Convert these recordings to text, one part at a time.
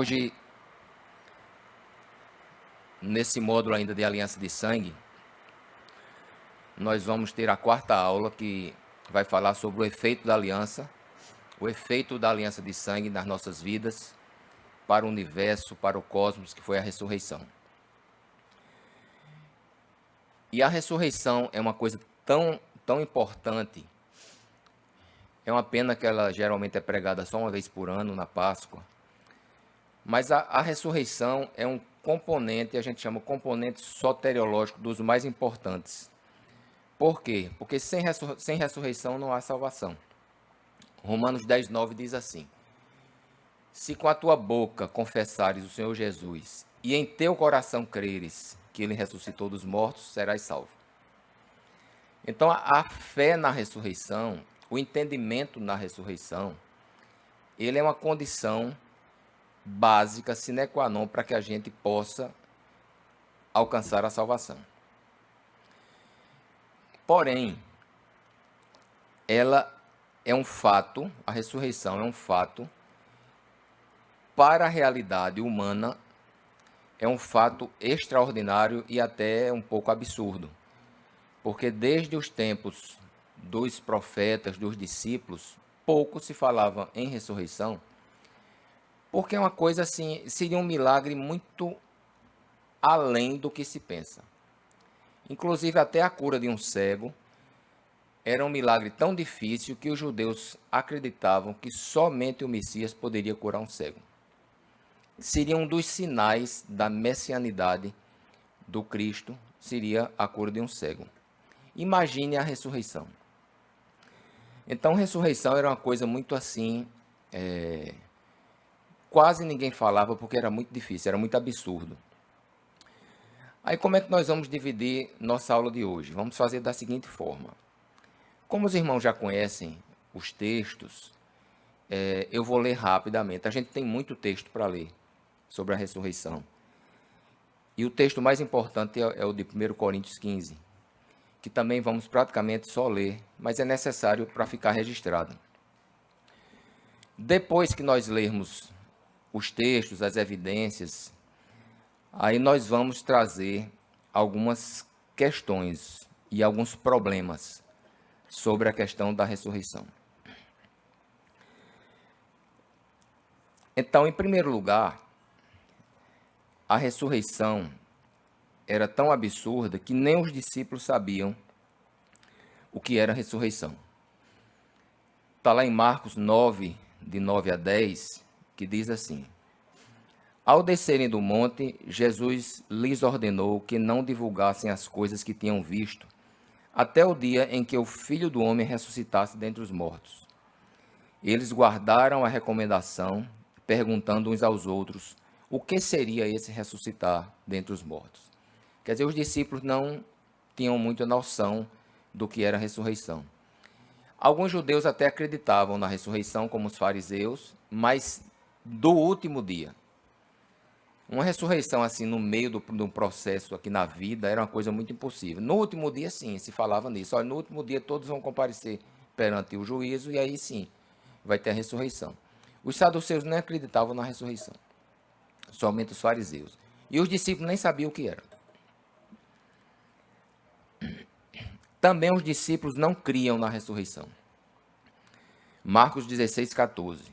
Hoje, nesse módulo ainda de aliança de sangue, nós vamos ter a quarta aula que vai falar sobre o efeito da aliança de sangue nas nossas vidas, para o universo, para o cosmos, que foi a ressurreição. E a ressurreição é uma coisa tão importante. É uma pena que ela geralmente é pregada só uma vez por ano, na Páscoa. Mas a ressurreição é um componente, a gente chama de componente soteriológico dos mais importantes. Por quê? Porque sem ressurreição não há salvação. Romanos 10:9 diz assim: se com a tua boca confessares o Senhor Jesus e em teu coração creres que ele ressuscitou dos mortos, serás salvo. Então a fé na ressurreição, o entendimento na ressurreição, ele é uma condição básica, sine qua non, para que a gente possa alcançar a salvação. Porém, ela é um fato, a ressurreição é um fato, para a realidade humana, é um fato extraordinário e até um pouco absurdo. Porque desde os tempos dos profetas, dos discípulos, pouco se falava em ressurreição, porque é uma coisa assim, seria um milagre muito além do que se pensa. Inclusive até a cura de um cego era um milagre tão difícil que os judeus acreditavam que somente o Messias poderia curar um cego. Seria um dos sinais da messianidade do Cristo, seria a cura de um cego. Imagine a ressurreição. Então, ressurreição era uma coisa muito assim, quase ninguém falava porque era muito difícil, era muito absurdo. Aí, como é que nós vamos dividir nossa aula de hoje? Vamos fazer da seguinte forma. Como os irmãos já conhecem os textos, eu vou ler rapidamente. A gente tem muito texto para ler sobre a ressurreição. E o texto mais importante é o de 1 Coríntios 15, que também vamos praticamente só ler, mas é necessário para ficar registrado. Depois que nós lermos os textos, as evidências, aí nós vamos trazer algumas questões e alguns problemas sobre a questão da ressurreição. Então, em primeiro lugar, a ressurreição era tão absurda que nem os discípulos sabiam o que era a ressurreição. Está lá em Marcos 9, de 9 a 10, que diz assim: ao descerem do monte, Jesus lhes ordenou que não divulgassem as coisas que tinham visto, até o dia em que o Filho do Homem ressuscitasse dentre os mortos. Eles guardaram a recomendação, perguntando uns aos outros o que seria esse ressuscitar dentre os mortos. Quer dizer, os discípulos não tinham muita noção do que era a ressurreição. Alguns judeus até acreditavam na ressurreição, como os fariseus, mas do último dia. Uma ressurreição assim no meio do processo aqui na vida era uma coisa muito impossível. No último dia, sim, se falava nisso. Olha, no último dia todos vão comparecer perante o juízo e aí sim vai ter a ressurreição. Os saduceus nem acreditavam na ressurreição, somente os fariseus. E os discípulos nem sabiam o que era. Também os discípulos não criam na ressurreição. Marcos 16:14.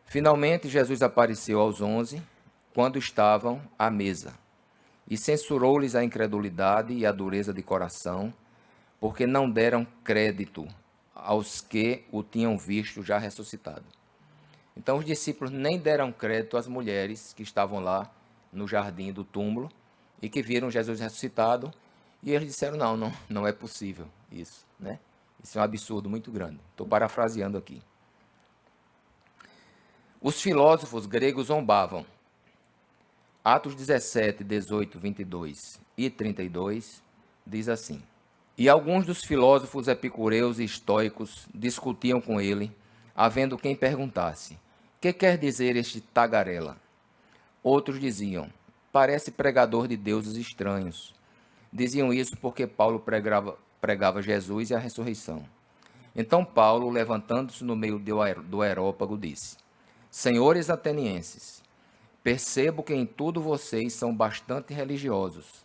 Finalmente Jesus apareceu aos 11, quando estavam à mesa, e censurou-lhes a incredulidade e a dureza de coração, porque não deram crédito aos que o tinham visto já ressuscitado. Então os discípulos nem deram crédito às mulheres que estavam lá no jardim do túmulo e que viram Jesus ressuscitado, e eles disseram, não é possível isso, né? Isso é um absurdo muito grande. Estou parafraseando aqui. Os filósofos gregos zombavam. Atos 17, 18, 22 e 32 diz assim: e alguns dos filósofos epicureus e estoicos discutiam com ele, havendo quem perguntasse: que quer dizer este tagarela? Outros diziam: parece pregador de deuses estranhos. Diziam isso porque Paulo pregava Jesus e a ressurreição. Então Paulo, levantando-se no meio do aerópago, disse: senhores atenienses, Percebo que em tudo vocês são bastante religiosos.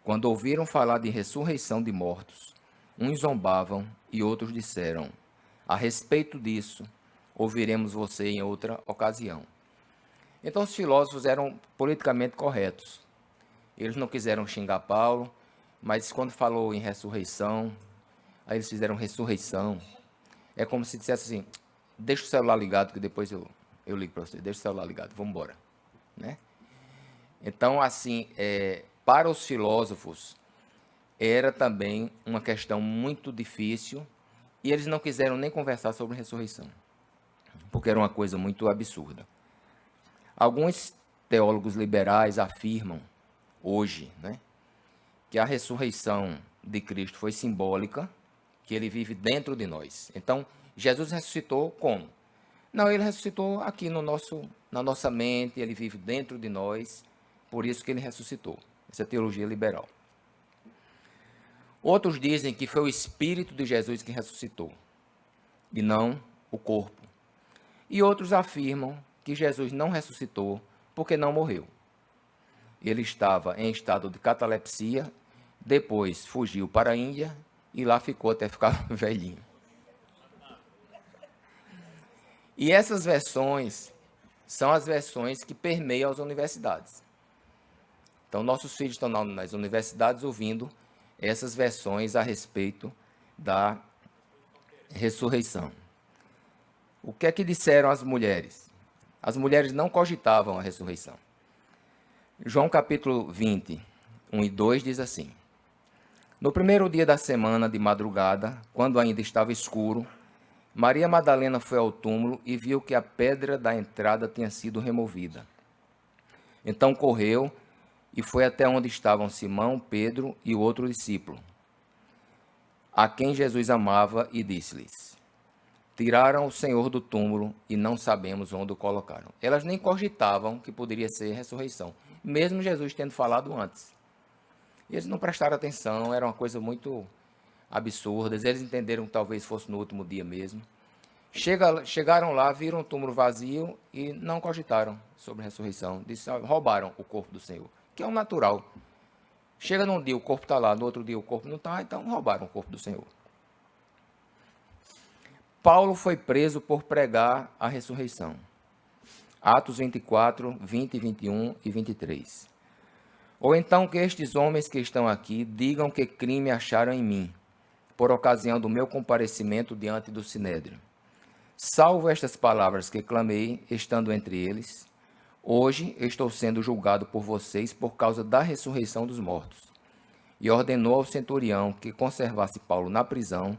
Quando ouviram falar de ressurreição de mortos, uns zombavam e outros disseram: a respeito disso, ouviremos você em outra ocasião. Então os filósofos eram politicamente corretos. Eles não quiseram xingar Paulo, mas quando falou em ressurreição, aí eles fizeram ressurreição. É como se dissesse assim: deixa o celular ligado que depois eu ligo para você. Deixa o celular ligado, vamos embora. Né? Então, assim, para os filósofos, era também uma questão muito difícil e eles não quiseram nem conversar sobre ressurreição, porque era uma coisa muito absurda. Alguns teólogos liberais afirmam hoje, né, que a ressurreição de Cristo foi simbólica, que ele vive dentro de nós. Então, Jesus ressuscitou como? Não, ele ressuscitou aqui na nossa mente, ele vive dentro de nós, por isso que ele ressuscitou. Essa é a teologia liberal. Outros dizem que foi o Espírito de Jesus que ressuscitou, e não o corpo. E outros afirmam que Jesus não ressuscitou porque não morreu. Ele estava em estado de catalepsia, depois fugiu para a Índia e lá ficou até ficar velhinho. E essas versões são as versões que permeiam as universidades. Então, nossos filhos estão nas universidades ouvindo essas versões a respeito da ressurreição. O que é que disseram as mulheres? As mulheres não cogitavam a ressurreição. João capítulo 20, 1 e 2 diz assim: no primeiro dia da semana, de madrugada, quando ainda estava escuro, Maria Madalena foi ao túmulo e viu que a pedra da entrada tinha sido removida. Então correu e foi até onde estavam Simão, Pedro e o outro discípulo, a quem Jesus amava, e disse-lhes: tiraram o Senhor do túmulo e não sabemos onde o colocaram. Elas nem cogitavam que poderia ser ressurreição, mesmo Jesus tendo falado antes. Eles não prestaram atenção, era uma coisa muito absurdas, eles entenderam que talvez fosse no último dia mesmo. Chegaram lá, viram o túmulo vazio e não cogitaram sobre a ressurreição. Roubaram o corpo do Senhor, que é o natural. Chega num dia, o corpo está lá, no outro dia o corpo não está, então roubaram o corpo do Senhor. Paulo foi preso por pregar a ressurreição. Atos 24, 20, 21 e 23. Ou então que estes homens que estão aqui digam que crime acharam em mim, por ocasião do meu comparecimento diante do Sinédrio. Salvo estas palavras que clamei, estando entre eles, hoje estou sendo julgado por vocês por causa da ressurreição dos mortos. E ordenou ao centurião que conservasse Paulo na prisão,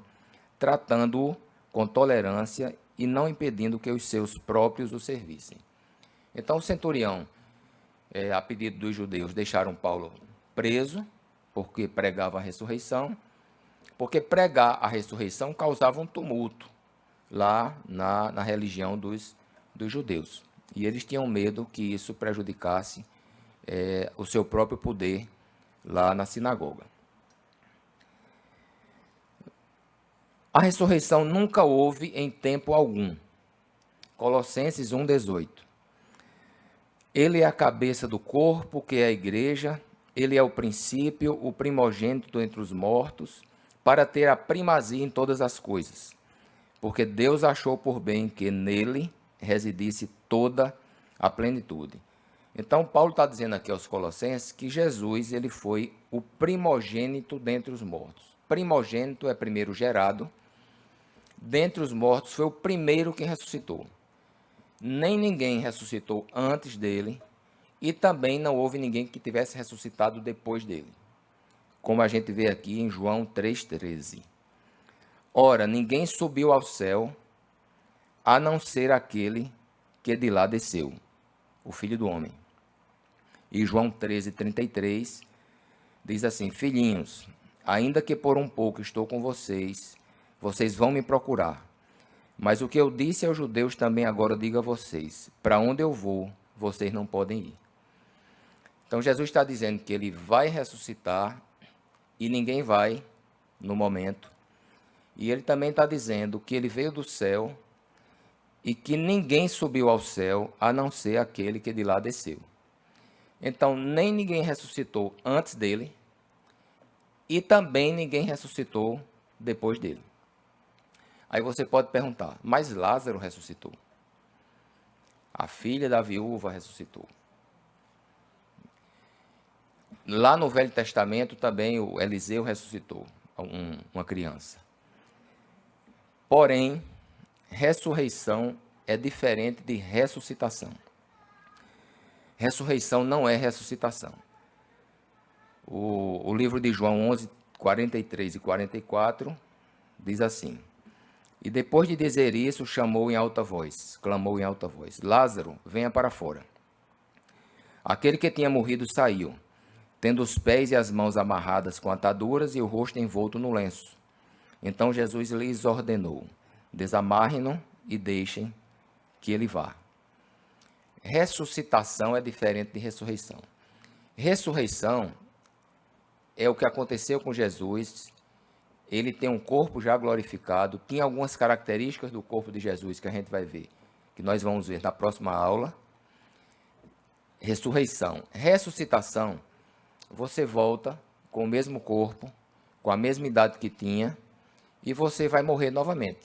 tratando-o com tolerância e não impedindo que os seus próprios o servissem. Então o centurião, a pedido dos judeus, deixaram Paulo preso, porque pregava a ressurreição, porque pregar a ressurreição causava um tumulto lá na religião dos judeus. E eles tinham medo que isso prejudicasse o seu próprio poder lá na sinagoga. A ressurreição nunca houve em tempo algum. Colossenses 1,18. Ele é a cabeça do corpo, que é a igreja. Ele é o princípio, o primogênito entre os mortos, para ter a primazia em todas as coisas. Porque Deus achou por bem que nele residisse toda a plenitude. Então, Paulo está dizendo aqui aos Colossenses que Jesus ele foi o primogênito dentre os mortos. Primogênito é primeiro gerado. Dentre os mortos foi o primeiro que ressuscitou. Nem ninguém ressuscitou antes dele e também não houve ninguém que tivesse ressuscitado depois dele. Como a gente vê aqui em João 3,13. Ora, ninguém subiu ao céu, a não ser aquele que de lá desceu, o Filho do Homem. E João 13,33 diz assim: filhinhos, ainda que por um pouco estou com vocês, vocês vão me procurar. Mas o que eu disse aos judeus também agora digo a vocês: para onde eu vou, vocês não podem ir. Então Jesus está dizendo que ele vai ressuscitar e ninguém vai no momento. E ele também está dizendo que ele veio do céu e que ninguém subiu ao céu, a não ser aquele que de lá desceu. Então, nem ninguém ressuscitou antes dele, e também ninguém ressuscitou depois dele. Aí você pode perguntar, mas Lázaro ressuscitou? A filha da viúva ressuscitou. Lá no Velho Testamento também o Eliseu ressuscitou uma criança. Porém, ressurreição é diferente de ressuscitação. Ressurreição não é ressuscitação. O livro de João 11, 43 e 44 diz assim: E depois de dizer isso, clamou em alta voz, Lázaro, venha para fora. Aquele que tinha morrido saiu, tendo os pés e as mãos amarradas com ataduras e o rosto envolto no lenço. Então Jesus lhes ordenou: desamarrem-no e deixem que ele vá. Ressuscitação é diferente de ressurreição. Ressurreição é o que aconteceu com Jesus. Ele tem um corpo já glorificado, tinha algumas características do corpo de Jesus que a gente vai ver, que nós vamos ver na próxima aula. Ressurreição. Ressuscitação, você volta com o mesmo corpo, com a mesma idade que tinha, e você vai morrer novamente.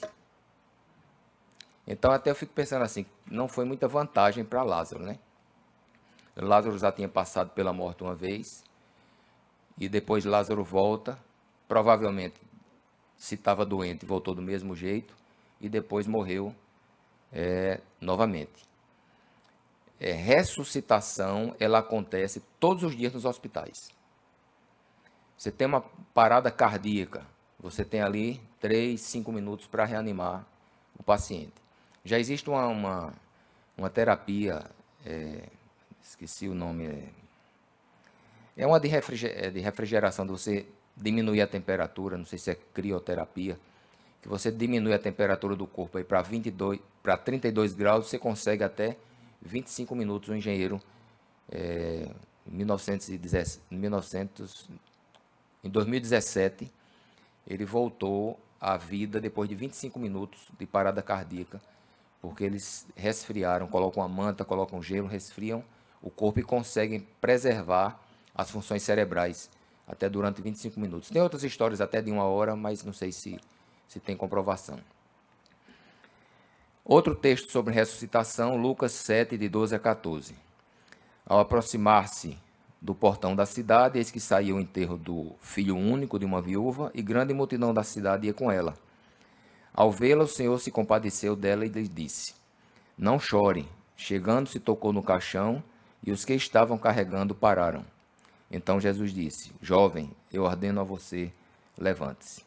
Então até eu fico pensando assim, não foi muita vantagem para Lázaro, né? Lázaro já tinha passado pela morte uma vez, e depois Lázaro volta, provavelmente se estava doente, voltou do mesmo jeito, e depois morreu novamente. Ressuscitação, ela acontece todos os dias nos hospitais. Você tem uma parada cardíaca, você tem ali 3, 5 minutos para reanimar o paciente. Já existe uma terapia, esqueci o nome, é uma de refrigeração, de você diminuir a temperatura, não sei se é crioterapia, que você diminui a temperatura do corpo aí para 32 graus, você consegue até 25 minutos. O engenheiro, em 2017, ele voltou à vida depois de 25 minutos de parada cardíaca, porque eles resfriaram, colocam uma manta, colocam gelo, resfriam o corpo e conseguem preservar as funções cerebrais até durante 25 minutos. Tem outras histórias até de 1 hora, mas não sei se tem comprovação. Outro texto sobre ressuscitação, Lucas 7, de 12 a 14. Ao aproximar-se do portão da cidade, eis que saía o enterro do filho único de uma viúva, e grande multidão da cidade ia com ela. Ao vê-la, o Senhor se compadeceu dela e lhe disse: não chore. Chegando-se, tocou no caixão, e os que estavam carregando pararam. Então Jesus disse: jovem, eu ordeno a você, levante-se.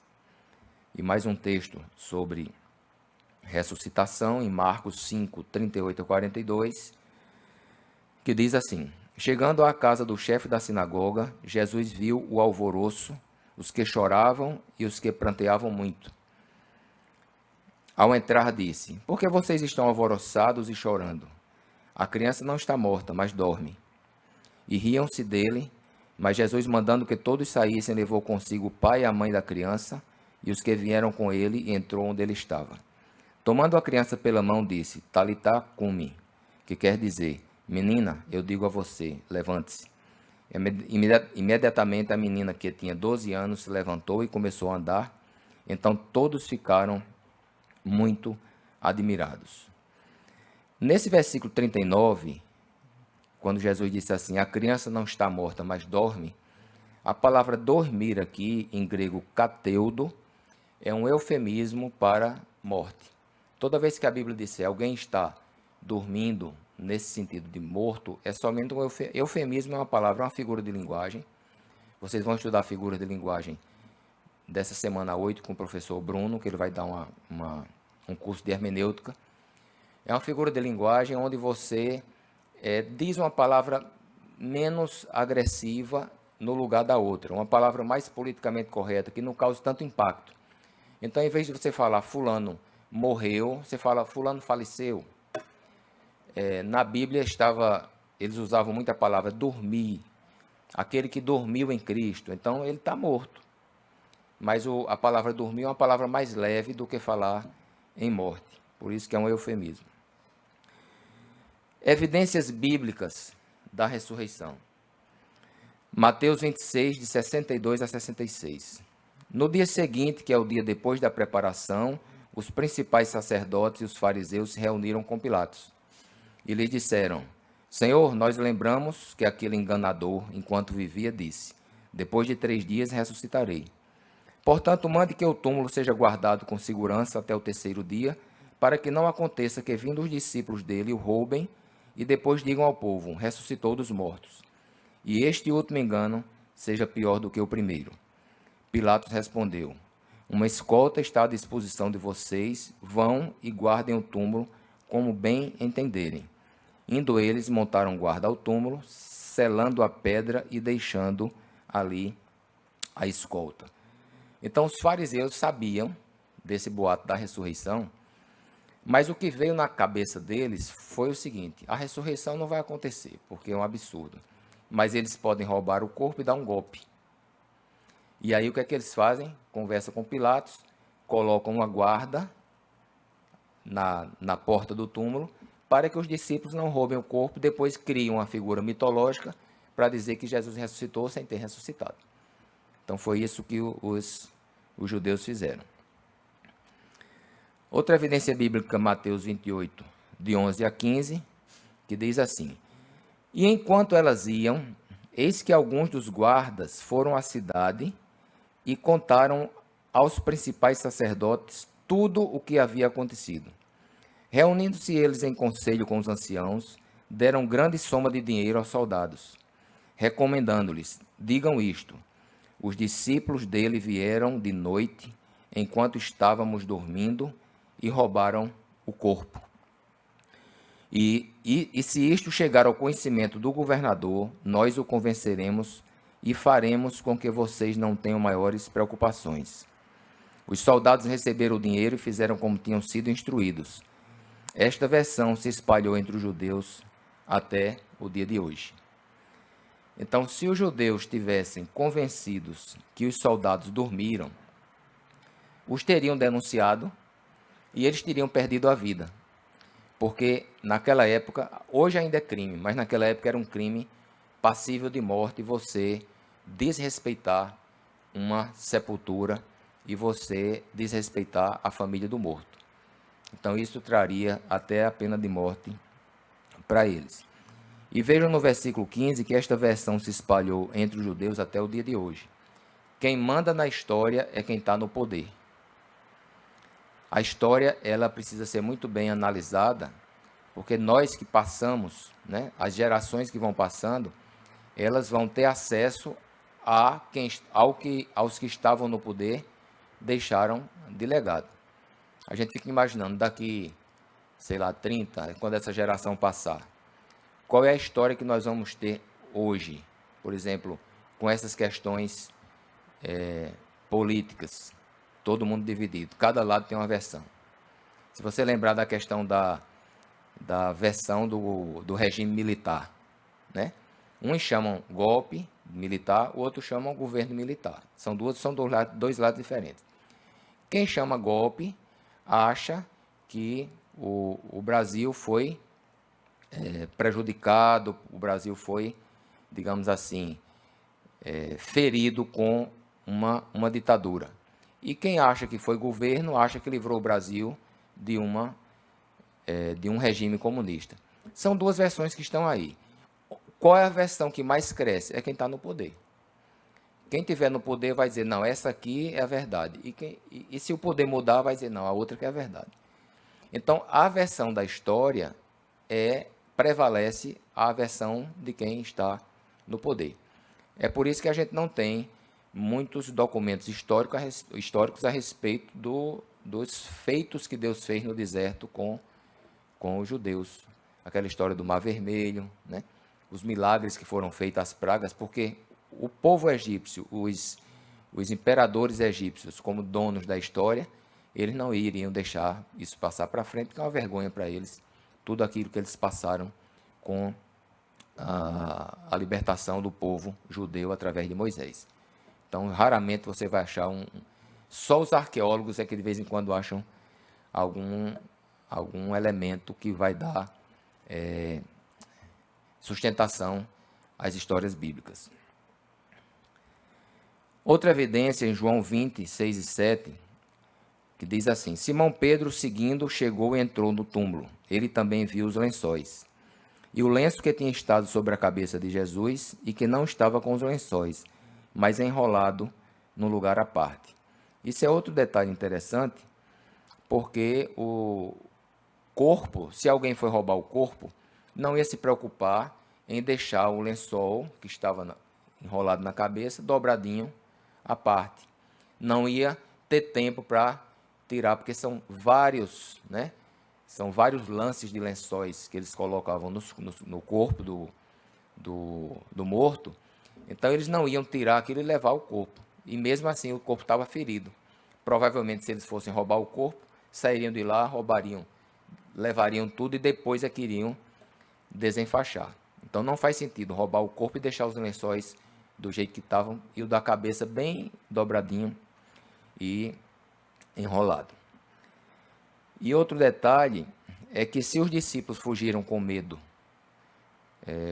E mais um texto sobre ressuscitação, em Marcos 5, 38 a 42, que diz assim: chegando à casa do chefe da sinagoga, Jesus viu o alvoroço, os que choravam e os que pranteavam muito. Ao entrar, disse: por que vocês estão alvoroçados e chorando? A criança não está morta, mas dorme. E riam-se dele, mas Jesus, mandando que todos saíssem, levou consigo o pai e a mãe da criança, e os que vieram com ele, e entrou onde ele estava. Tomando a criança pela mão, disse: Talitá cumi, que quer dizer: menina, eu digo a você, levante-se. Imediatamente a menina, que tinha 12 anos, se levantou e começou a andar. Então todos ficaram muito admirados. Nesse versículo 39, quando Jesus disse assim: a criança não está morta, mas dorme, a palavra dormir aqui, em grego kateudo, é um eufemismo para morte. Toda vez que a Bíblia disser alguém está dormindo, nesse sentido de morto, é somente um eufemismo, é uma palavra, uma figura de linguagem. Vocês vão estudar figuras de linguagem dessa semana 8 com o professor Bruno, que ele vai dar um curso de hermenêutica. É uma figura de linguagem onde você diz uma palavra menos agressiva no lugar da outra, uma palavra mais politicamente correta, que não cause tanto impacto. Então, em vez de você falar fulano morreu, você fala fulano faleceu. Na Bíblia eles usavam muito a palavra dormir, aquele que dormiu em Cristo, então ele está morto. Mas a palavra dormir é uma palavra mais leve do que falar em morte, Por isso que é um eufemismo. Evidências bíblicas da ressurreição. Mateus 26, de 62 a 66. No dia seguinte, que é o dia depois da preparação, os principais sacerdotes e os fariseus se reuniram com Pilatos e lhe disseram: Senhor, nós lembramos que aquele enganador, enquanto vivia, disse: depois de 3 dias ressuscitarei. Portanto, mande que o túmulo seja guardado com segurança até o 3º dia, para que não aconteça que, vindo os discípulos dele, o roubem e depois digam ao povo: ressuscitou dos mortos. E este último engano seja pior do que o primeiro. Pilatos respondeu: uma escolta está à disposição de vocês, vão e guardem o túmulo como bem entenderem. Indo eles, montaram guarda ao túmulo, selando a pedra e deixando ali a escolta. Então os fariseus sabiam desse boato da ressurreição, mas o que veio na cabeça deles foi o seguinte: a ressurreição não vai acontecer, porque é um absurdo. Mas eles podem roubar o corpo e dar um golpe. E aí o que é que eles fazem? Conversa com Pilatos, colocam uma guarda na porta do túmulo, para que os discípulos não roubem o corpo, depois criam uma figura mitológica para dizer que Jesus ressuscitou sem ter ressuscitado. Então foi isso que os judeus fizeram. Outra evidência bíblica, Mateus 28, de 11 a 15, que diz assim: E enquanto elas iam, eis que alguns dos guardas foram à cidade e contaram aos principais sacerdotes tudo o que havia acontecido. Reunindo-se eles em conselho com os anciãos, deram grande soma de dinheiro aos soldados, recomendando-lhes: digam isto, os discípulos dele vieram de noite, enquanto estávamos dormindo, e roubaram o corpo. E se isto chegar ao conhecimento do governador, nós o convenceremos e faremos com que vocês não tenham maiores preocupações. Os soldados receberam o dinheiro e fizeram como tinham sido instruídos. Esta versão se espalhou entre os judeus até o dia de hoje. Então, se os judeus estivessem convencidos que os soldados dormiram, os teriam denunciado e eles teriam perdido a vida. Porque naquela época, hoje ainda é crime, mas naquela época era um crime passível de morte você desrespeitar uma sepultura e você desrespeitar a família do morto. Então isso traria até a pena de morte para eles. E vejam no versículo 15 que esta versão se espalhou entre os judeus até o dia de hoje. Quem manda na história é quem está no poder. A história ela precisa ser muito bem analisada, porque nós que passamos, né, as gerações que vão passando, elas vão ter acesso aos que estavam no poder deixaram de legado. A gente fica imaginando daqui, sei lá, 30, quando essa geração passar, qual é a história que nós vamos ter hoje, por exemplo, com essas questões políticas, todo mundo dividido, cada lado tem uma versão. Se você lembrar da questão da versão do regime militar, né? Uns chamam golpe militar, o outro chamam governo militar. São dois lados diferentes. Quem chama golpe acha que o Brasil foi prejudicado, o Brasil foi, digamos assim, ferido com uma ditadura. E quem acha que foi governo, acha que livrou o Brasil de um regime comunista. São duas versões que estão aí. Qual é a versão que mais cresce? É quem está no poder. Quem estiver no poder vai dizer, não, essa aqui é a verdade. E se o poder mudar, vai dizer, não, a outra que é a verdade. Então, a versão da história prevalece a versão de quem está no poder. É por isso que a gente não tem muitos documentos históricos a respeito dos feitos que Deus fez no deserto com os judeus. Aquela história do Mar Vermelho, né? Os milagres que foram feitos, as pragas, porque o povo egípcio, os imperadores egípcios, como donos da história, eles não iriam deixar isso passar para frente, porque é uma vergonha para eles, tudo aquilo que eles passaram com a libertação do povo judeu através de Moisés. Então, raramente você vai achar só os arqueólogos é que de vez em quando acham algum elemento que vai dar sustentação às histórias bíblicas. Outra evidência em João 20, 6 e 7, que diz assim: Simão Pedro, seguindo, chegou e entrou no túmulo. Ele também viu os lençóis. E o lenço que tinha estado sobre a cabeça de Jesus, e que não estava com os lençóis, mas enrolado num lugar à parte. Isso é outro detalhe interessante, porque o corpo, se alguém foi roubar o corpo, não ia se preocupar em deixar o lençol que estava enrolado na cabeça, dobradinho à parte. Não ia ter tempo para tirar, porque são vários, né? São vários lances de lençóis que eles colocavam no corpo do morto. Então, eles não iam tirar aquilo e levar o corpo. E mesmo assim, o corpo estava ferido. Provavelmente, se eles fossem roubar o corpo, sairiam de lá, roubariam, levariam tudo e depois é que iriam desenfaixar. Então, não faz sentido roubar o corpo e deixar os lençóis do jeito que estavam e o da cabeça bem dobradinho e enrolado. E outro detalhe é que se os discípulos fugiram com medo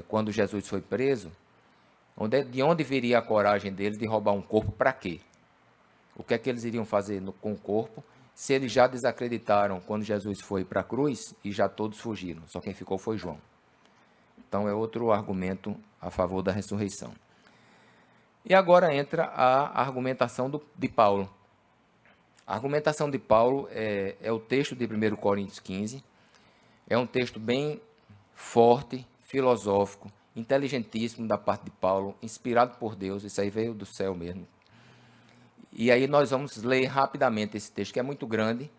quando Jesus foi preso, de onde viria a coragem deles de roubar um corpo para quê? O que é que eles iriam fazer com o corpo se eles já desacreditaram quando Jesus foi para a cruz e já todos fugiram? Só quem ficou foi João. Então é outro argumento a favor da ressurreição. E agora entra a argumentação de Paulo. A argumentação de Paulo é o texto de 1 Coríntios 15. É um texto bem forte, filosófico, inteligentíssimo da parte de Paulo, inspirado por Deus. Isso aí veio do céu mesmo. E aí nós vamos ler rapidamente esse texto, que é muito grande,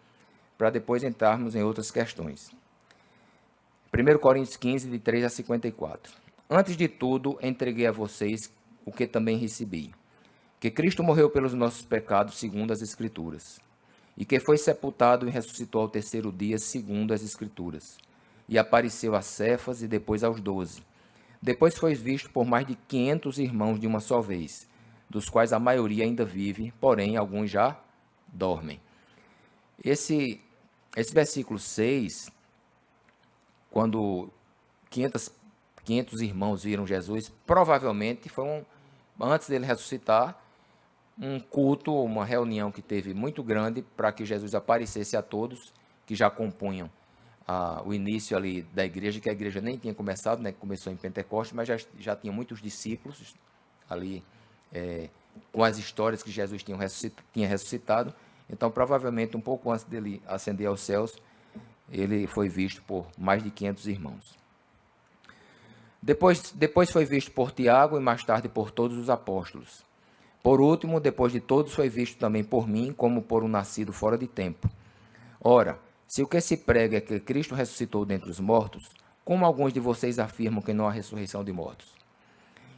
para depois entrarmos em outras questões. 1 Coríntios 15, de 3 a 54. Antes de tudo, entreguei a vocês o que também recebi, que Cristo morreu pelos nossos pecados, segundo as Escrituras, e que foi sepultado e ressuscitou ao terceiro dia, segundo as Escrituras, e apareceu a Cefas e depois aos 12. Depois foi visto por mais de 500 irmãos de uma só vez, dos quais a maioria ainda vive, porém alguns já dormem. Esse versículo 6, quando 500 irmãos viram Jesus, provavelmente foi antes dele ressuscitar, um culto, uma reunião que teve muito grande para que Jesus aparecesse a todos que já compunham o início ali da igreja, que a igreja nem tinha começado, né, que começou em Pentecostes, mas já tinha muitos discípulos ali com as histórias que Jesus tinha ressuscitado. Então, provavelmente, um pouco antes dele ascender aos céus, ele foi visto por mais de 500 irmãos. Depois foi visto por Tiago e mais tarde por todos os apóstolos. Por último, depois de todos, foi visto também por mim, como por um nascido fora de tempo. Ora, se o que se prega é que Cristo ressuscitou dentre os mortos, como alguns de vocês afirmam que não há ressurreição de mortos?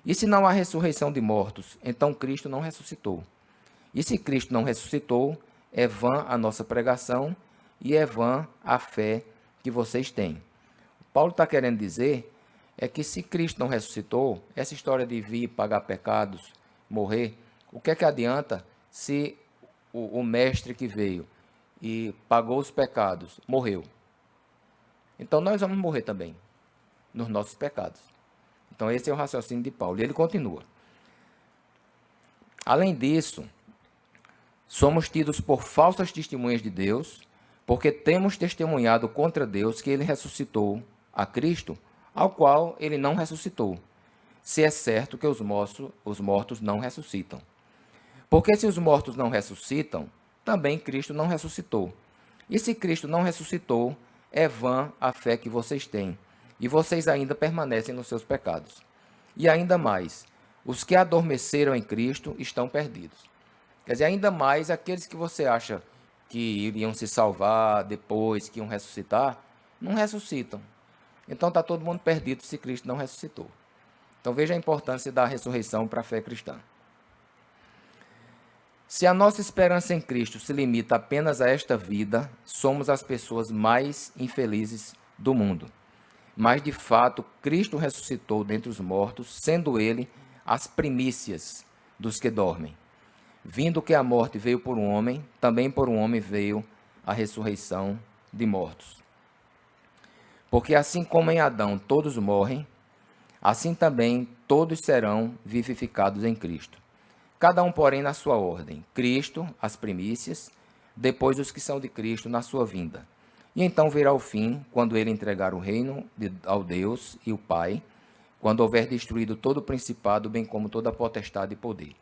E se não há ressurreição de mortos, então Cristo não ressuscitou. E se Cristo não ressuscitou, é vã a nossa pregação e é vã a fé que vocês têm. Paulo está querendo dizer é que se Cristo não ressuscitou, essa história de vir pagar pecados, morrer, o que é que adianta se o mestre que veio e pagou os pecados morreu? Então nós vamos morrer também nos nossos pecados. Então esse é o raciocínio de Paulo. E ele continua. Além disso, somos tidos por falsas testemunhas de Deus, porque temos testemunhado contra Deus que ele ressuscitou a Cristo, ao qual ele não ressuscitou, se é certo que os mortos não ressuscitam. Porque se os mortos não ressuscitam, também Cristo não ressuscitou. E se Cristo não ressuscitou, é vã a fé que vocês têm, e vocês ainda permanecem nos seus pecados. E ainda mais, os que adormeceram em Cristo estão perdidos. Quer dizer, ainda mais aqueles que você acha que iriam se salvar depois, que iam ressuscitar, não ressuscitam. Então está todo mundo perdido se Cristo não ressuscitou. Então veja a importância da ressurreição para a fé cristã. Se a nossa esperança em Cristo se limita apenas a esta vida, somos as pessoas mais infelizes do mundo. Mas, de fato, Cristo ressuscitou dentre os mortos, sendo ele as primícias dos que dormem. Vindo que a morte veio por um homem, também por um homem veio a ressurreição de mortos. Porque assim como em Adão todos morrem, assim também todos serão vivificados em Cristo. Cada um, porém, na sua ordem. Cristo, as primícias, depois os que são de Cristo na sua vinda. E então virá o fim, quando ele entregar o reino ao Deus e o Pai, quando houver destruído todo o principado, bem como toda a potestade e poder.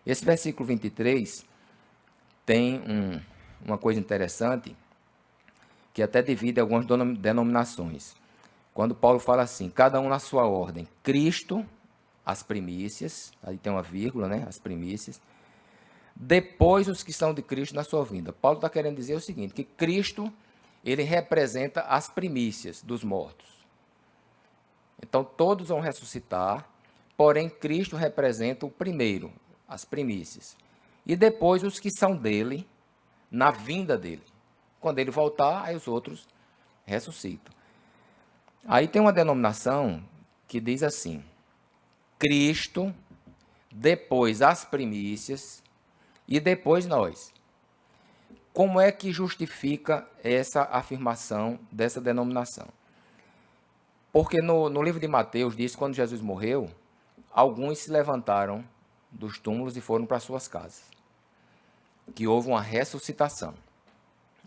Esse versículo 23 tem uma coisa interessante, que até divide algumas denominações. Quando Paulo fala assim, cada um na sua ordem, Cristo, as primícias, aí tem uma vírgula, né, as primícias, depois os que são de Cristo na sua vinda. Paulo está querendo dizer o seguinte, que Cristo, ele representa as primícias dos mortos. Então, todos vão ressuscitar, porém, Cristo representa o primeiro, as primícias. E depois os que são dele, na vinda dele. Quando ele voltar, aí os outros ressuscitam. Aí tem uma denominação que diz assim, Cristo, depois as primícias e depois nós. Como é que justifica essa afirmação dessa denominação? Porque no livro de Mateus diz que quando Jesus morreu, alguns se levantaram dos túmulos e foram para suas casas. Que houve uma ressuscitação.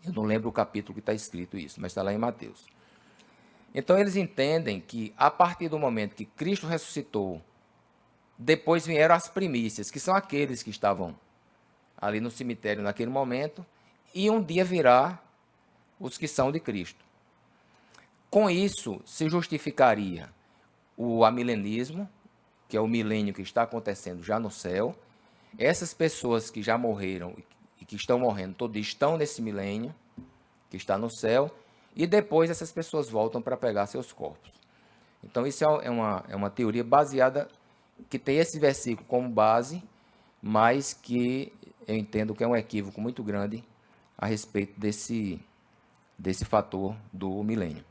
Eu não lembro o capítulo que está escrito isso, mas está lá em Mateus. Então eles entendem que a partir do momento que Cristo ressuscitou, depois vieram as primícias, que são aqueles que estavam ali no cemitério naquele momento, e um dia virá os que são de Cristo. Com isso, se justificaria o amilenismo, que é o milênio que está acontecendo já no céu. Essas pessoas que já morreram e que estão morrendo, todos estão nesse milênio, que está no céu, e depois essas pessoas voltam para pegar seus corpos. Então, isso é uma teoria baseada, que tem esse versículo como base, mas que eu entendo que é um equívoco muito grande a respeito desse fator do milênio.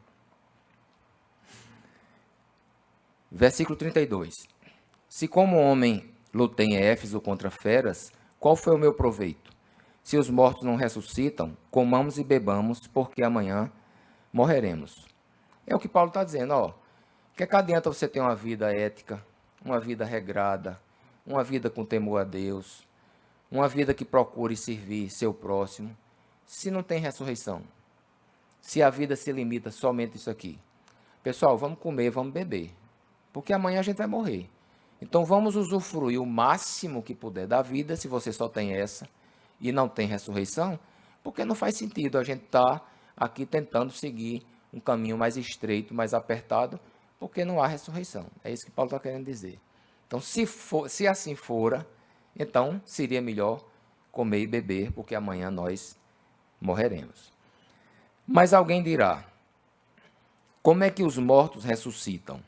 Versículo 32. Se como homem lutei em Éfeso contra feras, qual foi o meu proveito? Se os mortos não ressuscitam, comamos e bebamos, porque amanhã morreremos. É o que Paulo está dizendo, ó. Que adianta você ter uma vida ética, uma vida regrada, uma vida com temor a Deus, uma vida que procure servir seu próximo, se não tem ressurreição? Se a vida se limita somente a isso aqui. Pessoal, vamos comer, vamos beber, porque amanhã a gente vai morrer. Então vamos usufruir o máximo que puder da vida, se você só tem essa e não tem ressurreição, porque não faz sentido a gente estar aqui tentando seguir um caminho mais estreito, mais apertado, porque não há ressurreição. É isso que Paulo está querendo dizer. Então, se assim fora, então seria melhor comer e beber, porque amanhã nós morreremos. Mas alguém dirá, como é que os mortos ressuscitam?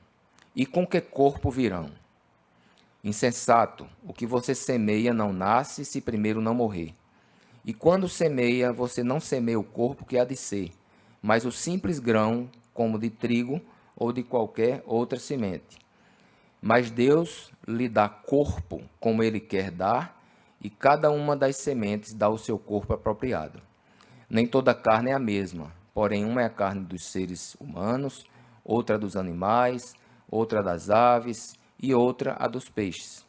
E com que corpo virão? Insensato, o que você semeia não nasce se primeiro não morrer. E quando semeia, você não semeia o corpo que há de ser, mas o simples grão, como de trigo ou de qualquer outra semente. Mas Deus lhe dá corpo como Ele quer dar, e cada uma das sementes dá o seu corpo apropriado. Nem toda carne é a mesma, porém uma é a carne dos seres humanos, outra dos animais, outra das aves e outra a dos peixes.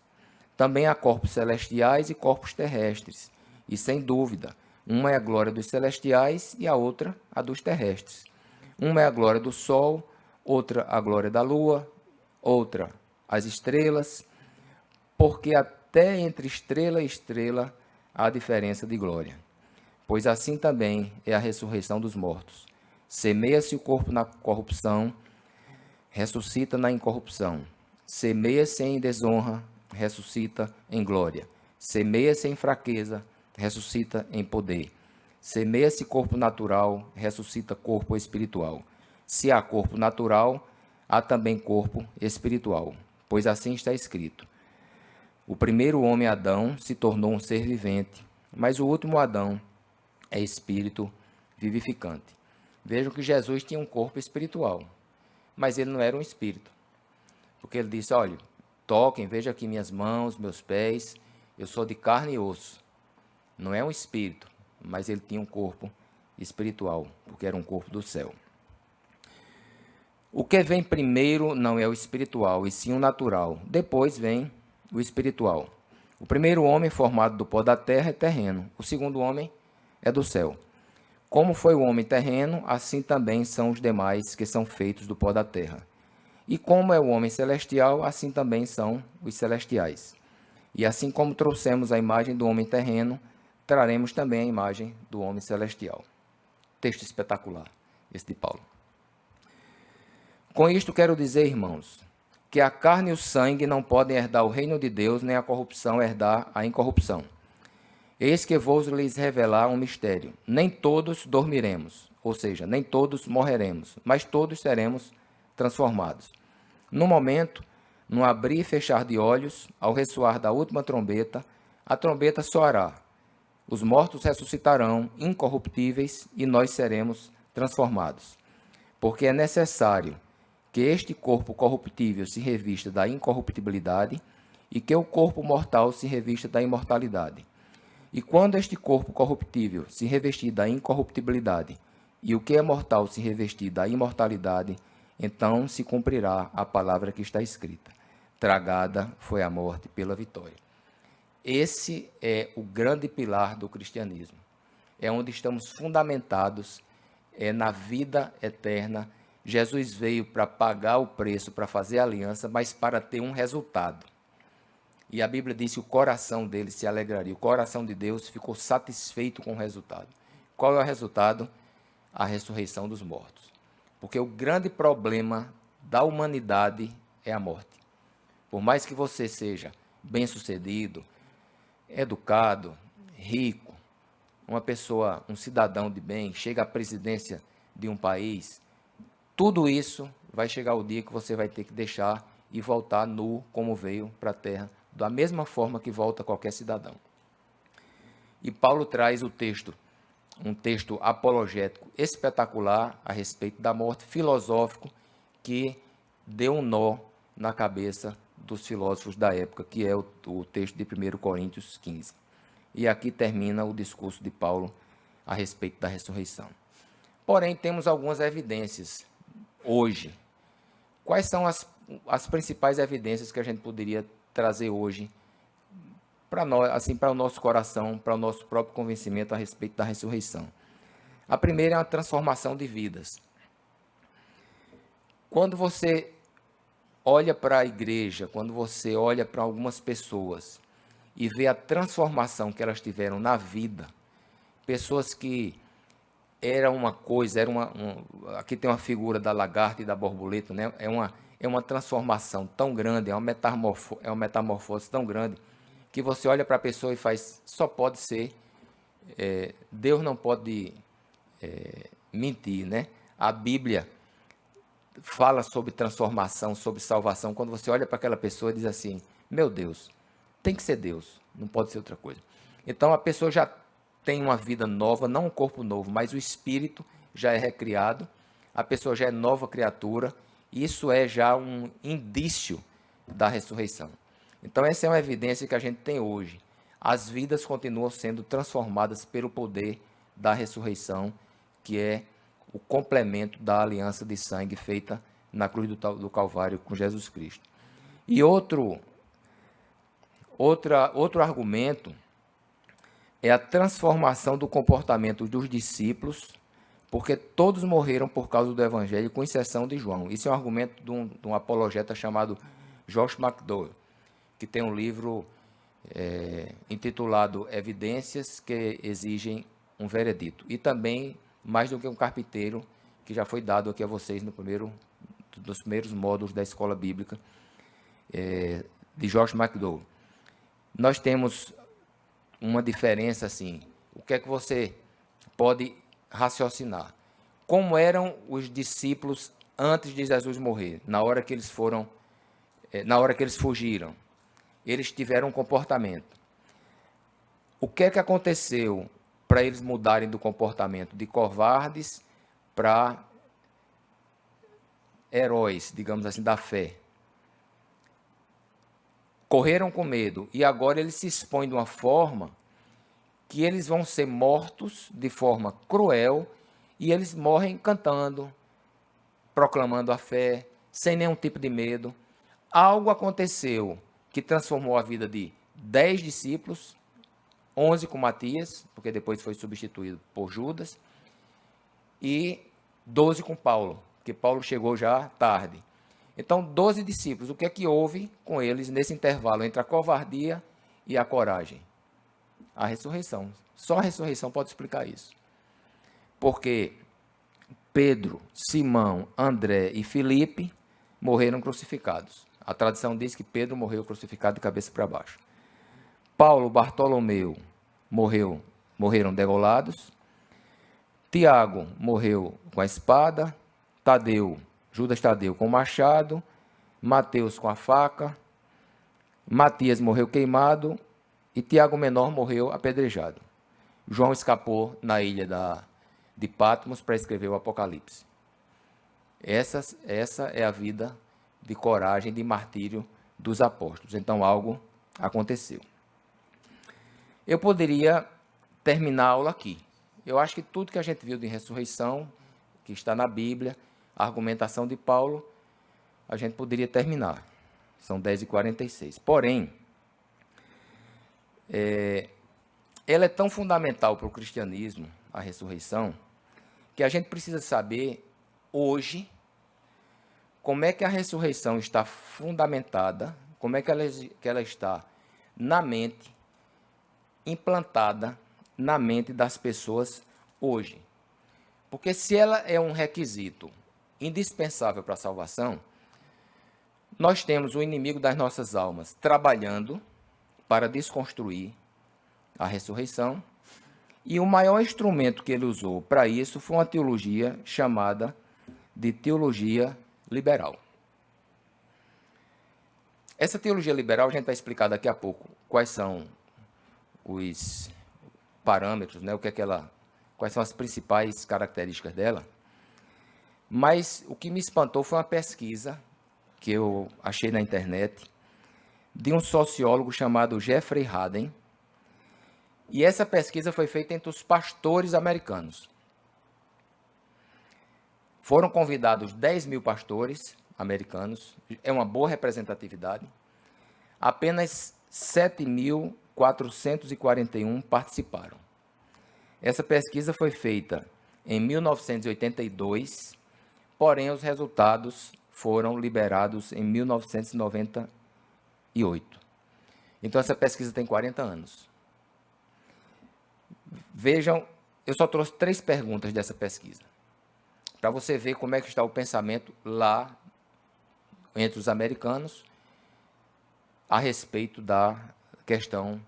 Também há corpos celestiais e corpos terrestres, e sem dúvida, uma é a glória dos celestiais e a outra a dos terrestres. Uma é a glória do sol, outra a glória da lua, outra as estrelas, porque até entre estrela e estrela há diferença de glória. Pois assim também é a ressurreição dos mortos. Semeia-se o corpo na corrupção, ressuscita na incorrupção. Semeia-se em desonra, ressuscita em glória. Semeia-se em fraqueza, ressuscita em poder. Semeia-se corpo natural, ressuscita corpo espiritual. Se há corpo natural, há também corpo espiritual. Pois assim está escrito: o primeiro homem, Adão, se tornou um ser vivente, mas o último Adão é espírito vivificante. Vejam que Jesus tinha um corpo espiritual, mas ele não era um espírito. Porque ele disse, olha, toquem, vejam aqui minhas mãos, meus pés, eu sou de carne e osso. Não é um espírito, mas ele tinha um corpo espiritual, porque era um corpo do céu. O que vem primeiro não é o espiritual, e sim o natural. Depois vem o espiritual. O primeiro homem formado do pó da terra é terreno. O segundo homem é do céu. Como foi o homem terreno, assim também são os demais que são feitos do pó da terra. E como é o homem celestial, assim também são os celestiais. E assim como trouxemos a imagem do homem terreno, traremos também a imagem do homem celestial. Texto espetacular, esse de Paulo. Com isto quero dizer, irmãos, que a carne e o sangue não podem herdar o reino de Deus, nem a corrupção herdar a incorrupção. Eis que vou lhes revelar um mistério. Nem todos dormiremos, ou seja, nem todos morreremos, mas todos seremos transformados. No momento, no abrir e fechar de olhos, ao ressoar da última trombeta, a trombeta soará. Os mortos ressuscitarão incorruptíveis e nós seremos transformados. Porque é necessário que este corpo corruptível se revista da incorruptibilidade e que o corpo mortal se revista da imortalidade. E quando este corpo corruptível se revestir da incorruptibilidade e o que é mortal se revestir da imortalidade, então se cumprirá a palavra que está escrita: tragada foi a morte pela vitória. Esse é o grande pilar do cristianismo. É onde estamos fundamentados, na vida eterna. Jesus veio para pagar o preço, para fazer a aliança, mas para ter um resultado. E a Bíblia diz que o coração dele se alegraria. O coração de Deus ficou satisfeito com o resultado. Qual é o resultado? A ressurreição dos mortos. Porque o grande problema da humanidade é a morte. Por mais que você seja bem-sucedido, educado, rico, uma pessoa, um cidadão de bem, chega à presidência de um país, tudo isso vai chegar o dia que você vai ter que deixar e voltar nu como veio para a terra, da mesma forma que volta qualquer cidadão. E Paulo traz o texto, um texto apologético espetacular a respeito da morte, filosófico, que deu um nó na cabeça dos filósofos da época, que é o texto de 1 Coríntios 15. E aqui termina o discurso de Paulo a respeito da ressurreição. Porém, temos algumas evidências hoje. Quais são as principais evidências que a gente poderia trazer hoje para nós, assim, para o nosso coração, para o nosso próprio convencimento a respeito da ressurreição? A primeira é a transformação de vidas. Quando você olha para a igreja, quando você olha para algumas pessoas e vê a transformação que elas tiveram na vida, pessoas que era uma coisa, aqui tem uma figura da lagarta e da borboleta, né? É uma transformação tão grande, é uma metamorfose tão grande, que você olha para a pessoa e faz, só pode ser, Deus não pode mentir, né? A Bíblia fala sobre transformação, sobre salvação, quando você olha para aquela pessoa e diz assim, meu Deus, tem que ser Deus, não pode ser outra coisa. Então a pessoa já tem uma vida nova, não um corpo novo, mas o espírito já é recriado, a pessoa já é nova criatura, isso é já um indício da ressurreição. Então essa é uma evidência que a gente tem hoje. As vidas continuam sendo transformadas pelo poder da ressurreição, que é o complemento da aliança de sangue feita na cruz do Calvário com Jesus Cristo. E outro argumento é a transformação do comportamento dos discípulos, porque todos morreram por causa do Evangelho, com exceção de João. Isso é um argumento de um apologeta chamado Josh McDowell, que tem um livro intitulado Evidências que Exigem um Veredito. E também, mais do que um carpinteiro, que já foi dado aqui a vocês nos primeiros módulos da Escola Bíblica, de Josh McDowell. Nós temos uma diferença assim. O que é que você pode raciocinar? Como eram os discípulos antes de Jesus morrer? Na hora que eles fugiram, eles tiveram um comportamento. O que é que aconteceu para eles mudarem do comportamento de covardes para heróis, digamos assim, da fé? Correram com medo e agora eles se expõem de uma forma que eles vão ser mortos de forma cruel e eles morrem cantando, proclamando a fé, sem nenhum tipo de medo. Algo aconteceu que transformou a vida de 10 discípulos, 11 com Matias, porque depois foi substituído por Judas, e 12 com Paulo, porque Paulo chegou já tarde. Então, 12 discípulos. O que é que houve com eles nesse intervalo entre a covardia e a coragem? A ressurreição. Só a ressurreição pode explicar isso. Porque Pedro, Simão, André e Filipe morreram crucificados. A tradição diz que Pedro morreu crucificado de cabeça para baixo. Paulo, Bartolomeu morreram degolados. Tiago morreu com a espada. Judas Tadeu com o machado. Mateus com a faca. Matias morreu queimado. E Tiago Menor morreu apedrejado. João escapou na ilha de Patmos para escrever o Apocalipse. Essa é a vida de coragem, de martírio dos apóstolos. Então, algo aconteceu. Eu poderia terminar a aula aqui. Eu acho que tudo que a gente viu de ressurreição, que está na Bíblia, a argumentação de Paulo, a gente poderia terminar. São 10h46. Porém, ela é tão fundamental para o cristianismo, a ressurreição, que a gente precisa saber hoje como é que a ressurreição está fundamentada, como é que ela está na mente, implantada na mente das pessoas hoje. Porque se ela é um requisito indispensável para a salvação, nós temos o inimigo das nossas almas trabalhando para desconstruir a ressurreição, e o maior instrumento que ele usou para isso foi uma teologia chamada de teologia liberal. Essa teologia liberal, a gente vai explicar daqui a pouco quais são os parâmetros, né, quais são as principais características dela. Mas o que me espantou foi uma pesquisa que eu achei na internet de um sociólogo chamado Jeffrey Hadden. E essa pesquisa foi feita entre os pastores americanos. Foram convidados 10.000 pastores americanos, é uma boa representatividade. Apenas 7.441 participaram. Essa pesquisa foi feita em 1982, porém os resultados foram liberados em 1998. Então essa pesquisa tem 40 anos. Vejam, eu só trouxe 3 perguntas dessa pesquisa, para você ver como é que está o pensamento lá entre os americanos a respeito da questão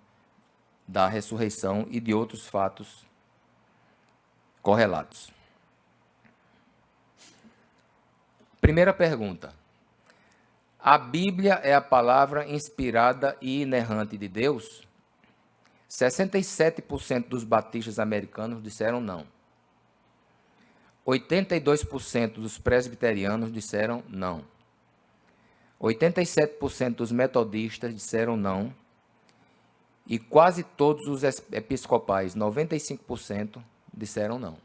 da ressurreição e de outros fatos correlatos. Primeira pergunta: a Bíblia é a palavra inspirada e inerrante de Deus? 67% dos batistas americanos disseram não. 82% dos presbiterianos disseram não. 87% dos metodistas disseram não. E quase todos os episcopais, 95%, disseram não.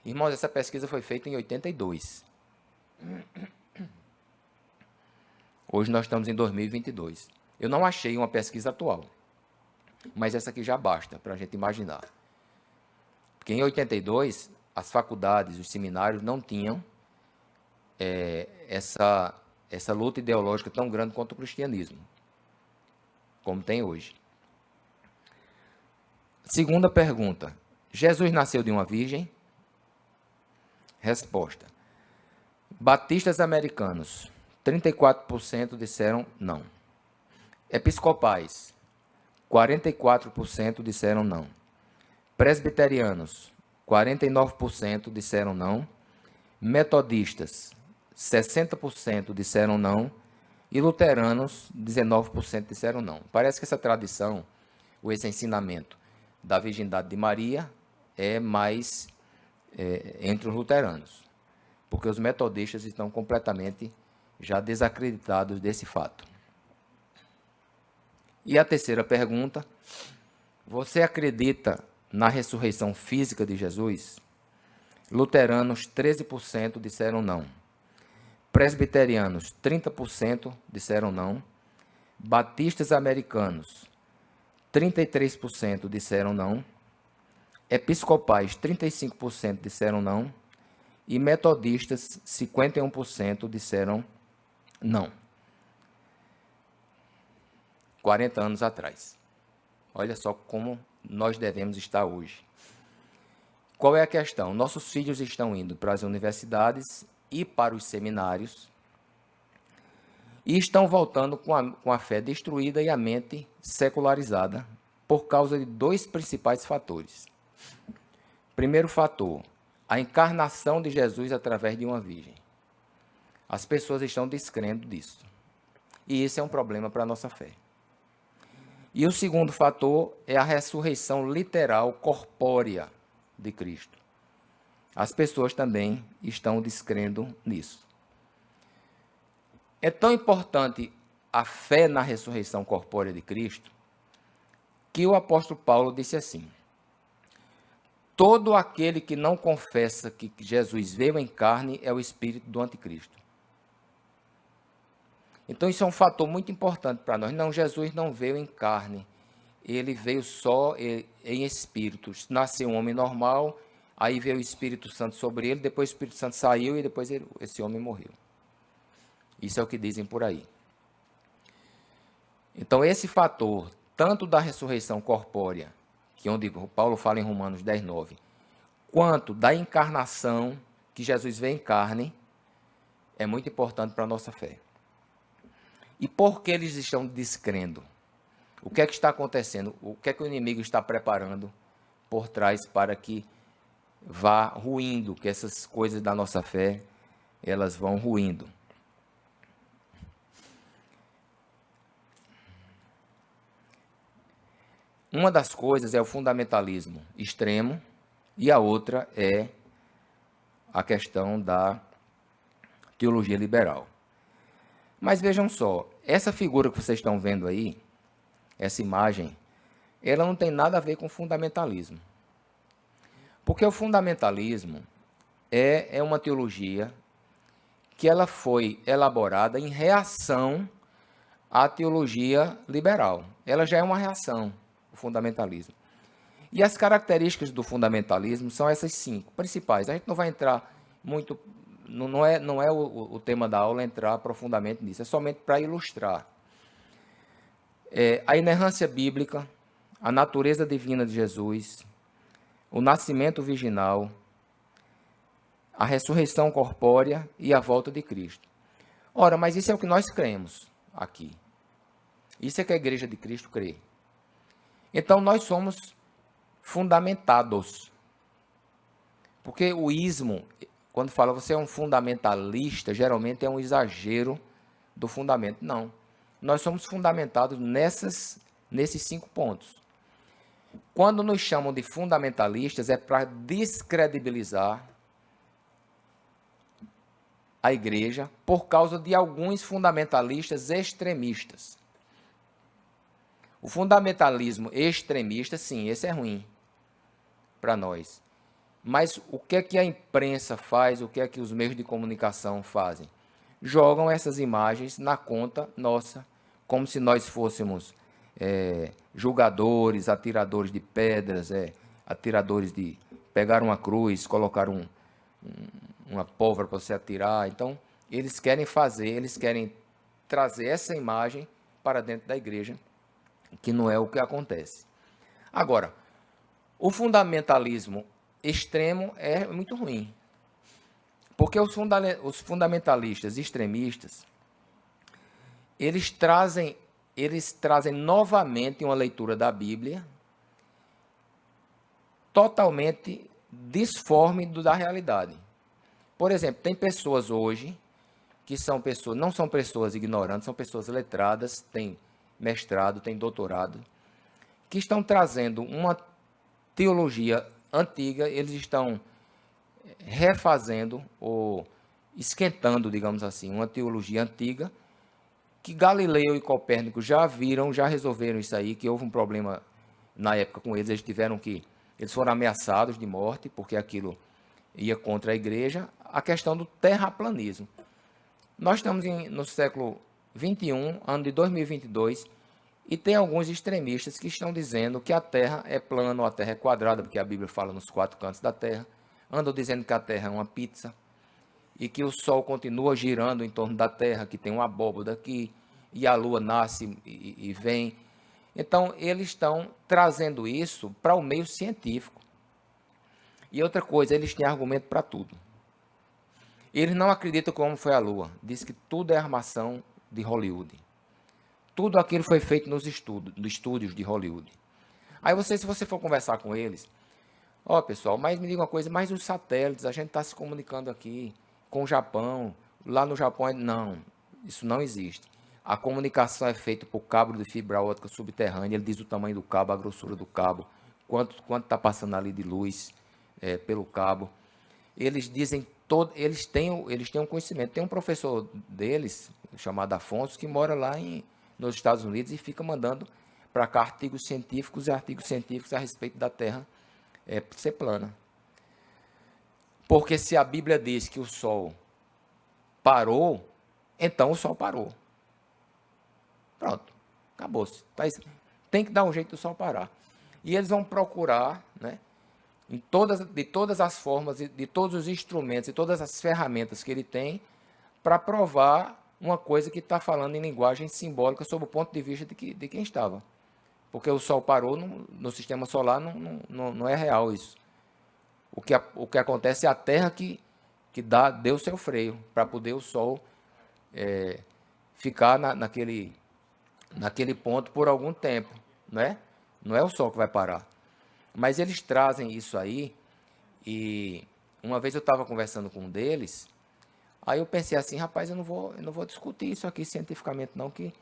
Irmãos, essa pesquisa foi feita em 82. Hoje nós estamos em 2022. Eu não achei uma pesquisa atual, mas essa aqui já basta para a gente imaginar. Porque em 82, as faculdades, os seminários não tinham essa luta ideológica tão grande contra o cristianismo, como tem hoje. Segunda pergunta: Jesus nasceu de uma virgem? Resposta: batistas americanos, 34% disseram não. Episcopais, 44% disseram não. Presbiterianos, 49% disseram não. Metodistas, 60% disseram não. E luteranos, 19% disseram não. Parece que essa tradição, ou esse ensinamento da virgindade de Maria, é mais entre os luteranos, porque os metodistas estão completamente já desacreditados desse fato. E a terceira pergunta: você acredita na ressurreição física de Jesus? Luteranos, 13% disseram não. Presbiterianos, 30% disseram não. Batistas americanos, 33% disseram não. Episcopais, 35% disseram não. E metodistas, 51% disseram não. 40 anos atrás. Olha só como nós devemos estar hoje. Qual é a questão? Nossos filhos estão indo para as universidades e para os seminários e estão voltando com a fé destruída e a mente secularizada por causa de dois principais fatores. Primeiro fator, a encarnação de Jesus através de uma virgem. As pessoas estão descrendo disso. E esse é um problema para a nossa fé. E o segundo fator é a ressurreição literal corpórea de Cristo. As pessoas também estão descrendo nisso. É tão importante a fé na ressurreição corpórea de Cristo que o apóstolo Paulo disse assim: todo aquele que não confessa que Jesus veio em carne é o espírito do anticristo. Então isso é um fator muito importante para nós. Não, Jesus não veio em carne, ele veio só em espírito. Nasceu um homem normal, aí veio o Espírito Santo sobre ele, depois o Espírito Santo saiu e depois esse homem morreu. Isso é o que dizem por aí. Então esse fator, tanto da ressurreição corpórea, que onde Paulo fala em Romanos 10:9, quanto da encarnação, que Jesus veio em carne, é muito importante para a nossa fé. E por que eles estão descrendo? O que é que está acontecendo? O que é que o inimigo está preparando por trás para que vá ruindo, que essas coisas da nossa fé, elas vão ruindo? Uma das coisas é o fundamentalismo extremo e a outra é a questão da teologia liberal. Mas vejam só, essa figura que vocês estão vendo aí, essa imagem, ela não tem nada a ver com fundamentalismo. Porque o fundamentalismo é uma teologia que ela foi elaborada em reação à teologia liberal. Ela já é uma reação, o fundamentalismo. E as características do fundamentalismo são essas 5 principais. A gente não vai entrar muito, não é o tema da aula entrar profundamente nisso, é somente para ilustrar. A inerrância bíblica, a natureza divina de Jesus, o nascimento virginal, a ressurreição corpórea e a volta de Cristo. Ora, mas isso é o que nós cremos aqui. Isso é que a Igreja de Cristo crê. Então, nós somos fundamentados. Porque o ismo, quando fala você é um fundamentalista, geralmente é um exagero do fundamento. Não. Nós somos fundamentados nesses 5 pontos. Quando nos chamam de fundamentalistas, é para descredibilizar a igreja por causa de alguns fundamentalistas extremistas. O fundamentalismo extremista, sim, esse é ruim para nós. Mas o que é que a imprensa faz, o que é que os meios de comunicação fazem? Jogam essas imagens na conta nossa, como se nós fôssemos julgadores, atiradores de pedras, atiradores de pegar uma cruz, colocar uma pólvora para você atirar. Então, eles querem trazer essa imagem para dentro da igreja, que não é o que acontece. Agora, o fundamentalismo extremo é muito ruim, porque os fundamentalistas extremistas, eles trazem novamente uma leitura da Bíblia totalmente disforme da realidade. Por exemplo, tem pessoas hoje que não são pessoas ignorantes, são pessoas letradas, têm mestrado, têm doutorado, que estão trazendo uma teologia antiga, eles estão refazendo ou esquentando, digamos assim, uma teologia antiga, que Galileu e Copérnico já resolveram isso aí, que houve um problema na época com eles, eles foram ameaçados de morte, porque aquilo ia contra a igreja, a questão do terraplanismo. Nós estamos no século 21, ano de 2022, e tem alguns extremistas que estão dizendo que a Terra é plana ou a Terra é quadrada, porque a Bíblia fala nos 4 cantos da Terra. Andam dizendo que a Terra é uma pizza e que o Sol continua girando em torno da Terra, que tem uma abóbora aqui, e a Lua nasce e vem. Então, eles estão trazendo isso para o meio científico. E outra coisa, eles têm argumento para tudo. Eles não acreditam que o homem foi à Lua. Diz que tudo é armação de Hollywood. Tudo aquilo foi feito nos estúdios de Hollywood. Aí se você for conversar com eles, pessoal, mas me diga uma coisa, mas os satélites, a gente está se comunicando aqui com o Japão, lá no Japão, não, isso não existe. A comunicação é feita por cabo de fibra ótica subterrânea, ele diz o tamanho do cabo, a grossura do cabo, quanto está passando ali de luz pelo cabo. Eles dizem, eles têm um conhecimento. Tem um professor deles, chamado Afonso, que mora lá nos Estados Unidos e fica mandando para cá artigos científicos a respeito da Terra ser plana. Porque se a Bíblia diz que o Sol parou, então o Sol parou. Pronto, acabou-se. Tem que dar um jeito do Sol parar. E eles vão procurar, né, de todas as formas, de todos os instrumentos e todas as ferramentas que ele tem para provar uma coisa que está falando em linguagem simbólica sob o ponto de vista de quem estava. Porque o Sol parou no sistema solar, não é real isso. O que acontece é a Terra que deu seu freio para poder o Sol ficar naquele ponto por algum tempo, né? Não é o Sol que vai parar. Mas eles trazem isso aí, e uma vez eu estava conversando com um deles, aí eu pensei assim, rapaz, eu não vou discutir isso aqui cientificamente não, que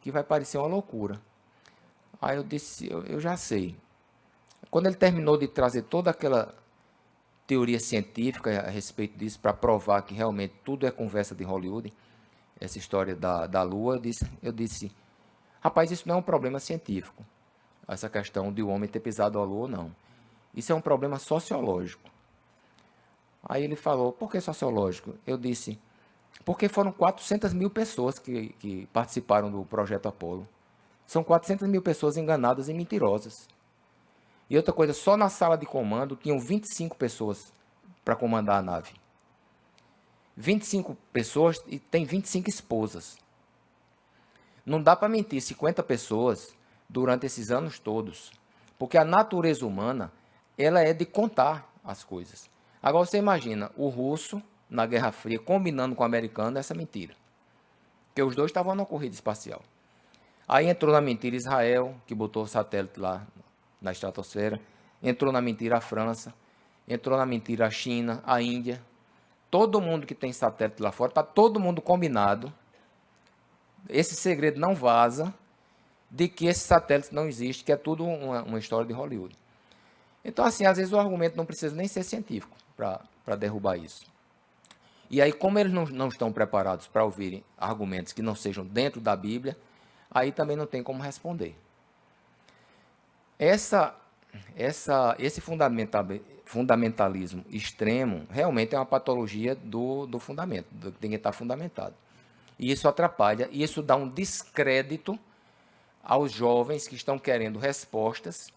vai parecer uma loucura. Aí eu disse, eu já sei. Quando ele terminou de trazer toda aquela teoria científica a respeito disso, para provar que realmente tudo é conversa de Hollywood, essa história da Lua, eu disse, rapaz, isso não é um problema científico, essa questão de o homem ter pisado a Lua ou não. Isso é um problema sociológico. Aí ele falou, por que sociológico? Eu disse, porque foram 400 mil pessoas que participaram do projeto Apolo. São 400 mil pessoas enganadas e mentirosas. E outra coisa, só na sala de comando tinham 25 pessoas para comandar a nave. 25 pessoas e tem 25 esposas. Não dá para mentir 50 pessoas durante esses anos todos. Porque a natureza humana, ela é de contar as coisas. Agora você imagina, o russo, na Guerra Fria, combinando com o americano essa mentira. Porque os dois estavam na corrida espacial. Aí entrou na mentira Israel, que botou o satélite lá na estratosfera. Entrou na mentira a França. Entrou na mentira a China, a Índia. Todo mundo que tem satélite lá fora, está todo mundo combinado. Esse segredo não vaza, de que esse satélite não existe, que é tudo uma história de Hollywood. Então, assim, às vezes o argumento não precisa nem ser científico para derrubar isso. E aí, como eles não estão preparados para ouvirem argumentos que não sejam dentro da Bíblia, aí também não tem como responder. Esse fundamentalismo extremo realmente é uma patologia do fundamento, tem que estar fundamentado. E isso atrapalha, e isso dá um descrédito aos jovens que estão querendo respostas,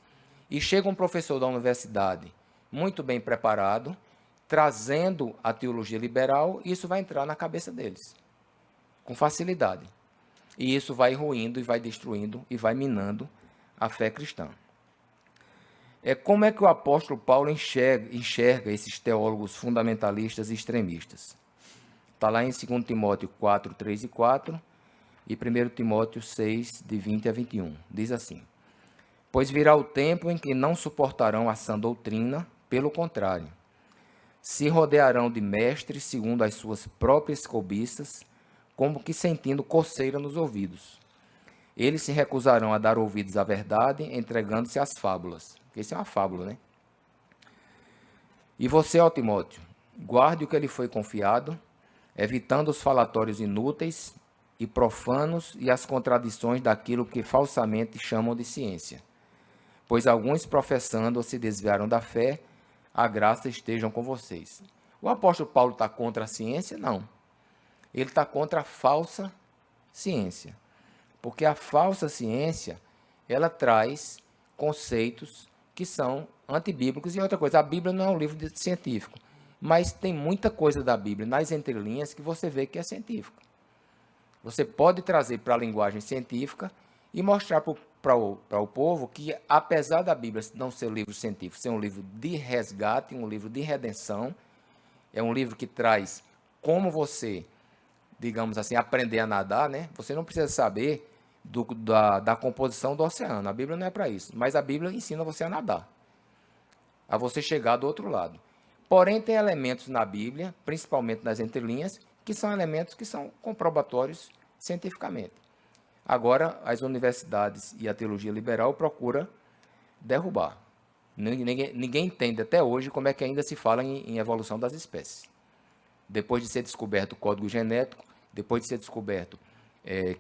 e chega um professor da universidade muito bem preparado, trazendo a teologia liberal, e isso vai entrar na cabeça deles, com facilidade. E isso vai ruindo, e vai destruindo, e vai minando a fé cristã. Como é que o apóstolo Paulo enxerga esses teólogos fundamentalistas e extremistas? Está lá em 2 Timóteo 4, 3 e 4, e 1 Timóteo 6, de 20 a 21. Diz assim, pois virá o tempo em que não suportarão a sã doutrina, pelo contrário, se rodearão de mestres segundo as suas próprias cobiças, como que sentindo coceira nos ouvidos. Eles se recusarão a dar ouvidos à verdade, entregando-se às fábulas. Isso é uma fábula, né? E você, ó Timóteo, guarde o que lhe foi confiado, evitando os falatórios inúteis e profanos e as contradições daquilo que falsamente chamam de ciência. Pois alguns, professando, se desviaram da fé, a graça estejam com vocês. O apóstolo Paulo está contra a ciência? Não. Ele está contra a falsa ciência. Porque a falsa ciência, ela traz conceitos que são antibíblicos. E outra coisa, a Bíblia não é um livro científico, mas tem muita coisa da Bíblia nas entrelinhas que você vê que é científica. Você pode trazer para a linguagem científica e mostrar para o povo que, apesar da Bíblia não ser um livro científico, ser um livro de resgate, um livro de redenção, é um livro que traz como você, digamos assim, aprender a nadar, né? Você não precisa saber da composição do oceano. A Bíblia não é para isso. Mas a Bíblia ensina você a nadar, a você chegar do outro lado. Porém, tem elementos na Bíblia, principalmente nas entrelinhas, que são elementos que são comprobatórios cientificamente. Agora, as universidades e a teologia liberal procuram derrubar. Ninguém entende até hoje como é que ainda se fala em evolução das espécies. Depois de ser descoberto o código genético, depois de ser descoberto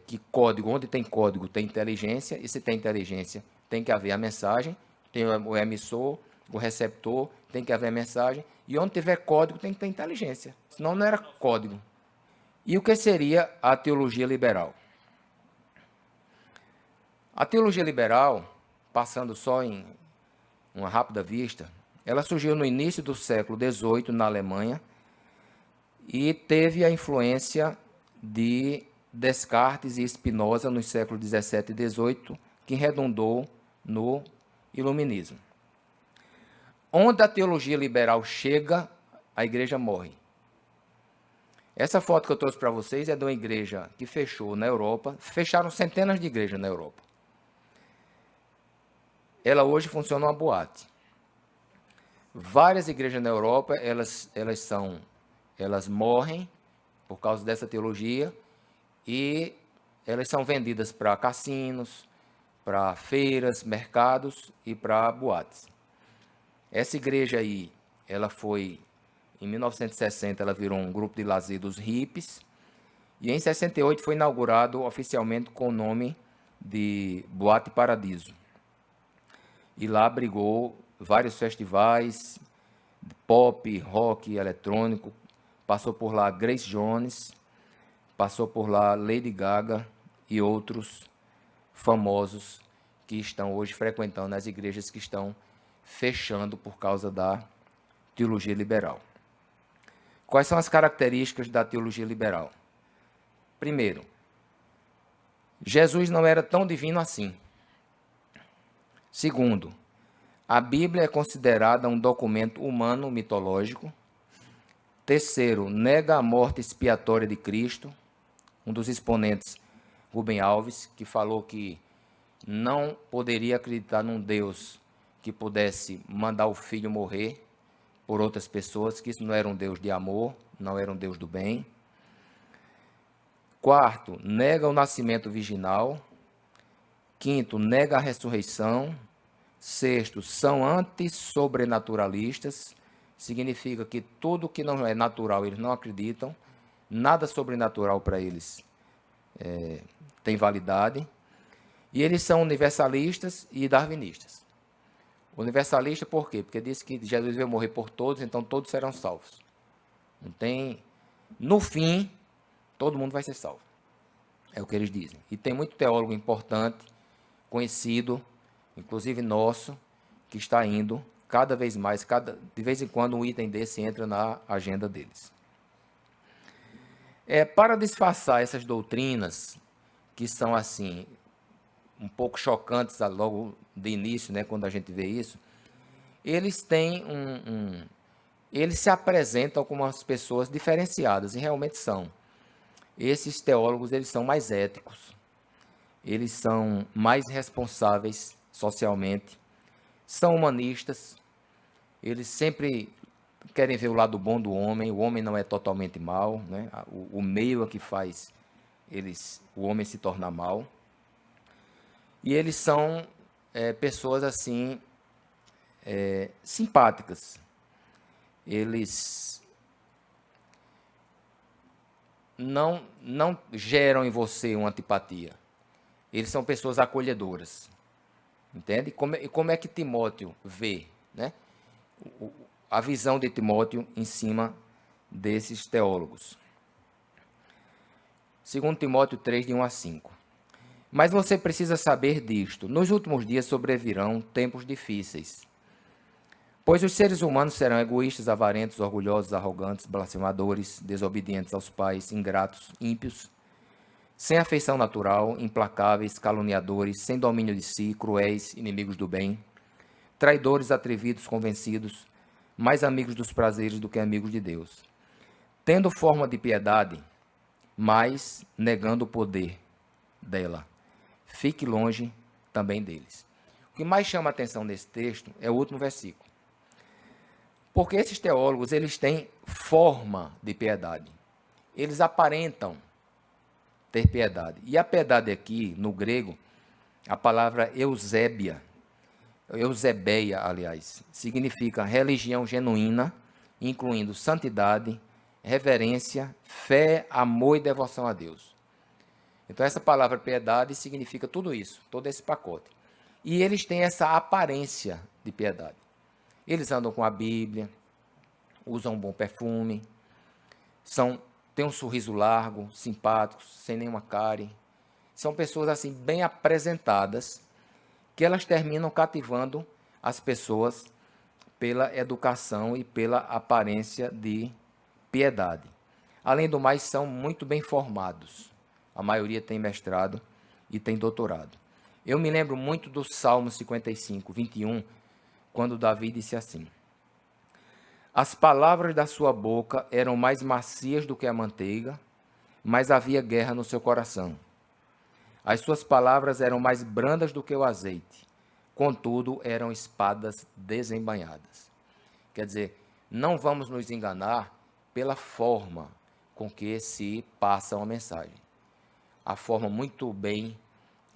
que código, onde tem código, tem inteligência, e se tem inteligência, tem que haver a mensagem, tem o emissor, o receptor, tem que haver a mensagem, e onde tiver código tem que ter inteligência, senão não era código. E o que seria a teologia liberal? A teologia liberal, passando só em uma rápida vista, ela surgiu no início do século XVIII na Alemanha e teve a influência de Descartes e Spinoza nos séculos XVII e XVIII, que redundou no iluminismo. Onde a teologia liberal chega, a igreja morre. Essa foto que eu trouxe para vocês é de uma igreja que fechou na Europa, fecharam centenas de igrejas na Europa. Ela hoje funciona uma boate. Várias igrejas na Europa, elas morrem por causa dessa teologia e elas são vendidas para cassinos, para feiras, mercados e para boates. Essa igreja aí, ela foi, em 1960, ela virou um grupo de lazer dos hippies e em 68 foi inaugurado oficialmente com o nome de Boate Paradiso. E lá abrigou vários festivais, pop, rock, eletrônico. Passou por lá Grace Jones, passou por lá Lady Gaga e outros famosos que estão hoje frequentando as igrejas que estão fechando por causa da teologia liberal. Quais são as características da teologia liberal? Primeiro, Jesus não era tão divino assim. Segundo, a Bíblia é considerada um documento humano mitológico. Terceiro, nega a morte expiatória de Cristo. Um dos exponentes, Rubem Alves, que falou que não poderia acreditar num Deus que pudesse mandar o filho morrer por outras pessoas, que isso não era um Deus de amor, não era um Deus do bem. Quarto, nega o nascimento virginal. Quinto, nega a ressurreição. Sexto, são antissobrenaturalistas. Significa que tudo que não é natural eles não acreditam. Nada sobrenatural para eles tem validade. E eles são universalistas e darwinistas. Universalista por quê? Porque diz que Jesus veio morrer por todos, então todos serão salvos. Não tem... No fim, todo mundo vai ser salvo. É o que eles dizem. E tem muito teólogo importante, conhecido, inclusive nosso, que está indo cada vez mais, de vez em quando um item desse entra na agenda deles. Para disfarçar essas doutrinas, que são assim, um pouco chocantes logo de início, né, quando a gente vê isso, eles têm eles se apresentam como umas pessoas diferenciadas, e realmente são. Esses teólogos, eles são mais éticos, eles são mais responsáveis socialmente, são humanistas, eles sempre querem ver o lado bom do homem, o homem não é totalmente mau, né? O meio é que faz o homem se tornar mau. E eles são pessoas assim, simpáticas. Eles não geram em você uma antipatia. Eles são pessoas acolhedoras. Entende? E como é que Timóteo vê, né? a visão de Timóteo em cima desses teólogos. 2 Timóteo 3, de 1 a 5. Mas você precisa saber disto: nos últimos dias sobrevirão tempos difíceis. Pois os seres humanos serão egoístas, avarentos, orgulhosos, arrogantes, blasfemadores, desobedientes aos pais, ingratos, ímpios, sem afeição natural, implacáveis, caluniadores, sem domínio de si, cruéis, inimigos do bem, traidores, atrevidos, convencidos, mais amigos dos prazeres do que amigos de Deus, tendo forma de piedade, mas negando o poder dela. Fique longe também deles. O que mais chama a atenção nesse texto é o último versículo. Porque esses teólogos, eles têm forma de piedade. Eles aparentam ter piedade. E a piedade aqui, no grego, a palavra eusebeia, aliás, significa religião genuína, incluindo santidade, reverência, fé, amor e devoção a Deus. Então, essa palavra piedade significa tudo isso, todo esse pacote. E eles têm essa aparência de piedade. Eles andam com a Bíblia, usam um bom perfume, têm um sorriso largo, simpáticos, sem nenhuma cárie. São pessoas assim bem apresentadas, que elas terminam cativando as pessoas pela educação e pela aparência de piedade. Além do mais, são muito bem formados. A maioria tem mestrado e tem doutorado. Eu me lembro muito do Salmo 55, 21, quando Davi disse assim: as palavras da sua boca eram mais macias do que a manteiga, mas havia guerra no seu coração. As suas palavras eram mais brandas do que o azeite, contudo eram espadas desembainhadas. Quer dizer, não vamos nos enganar pela forma com que se passa uma mensagem. A forma muito bem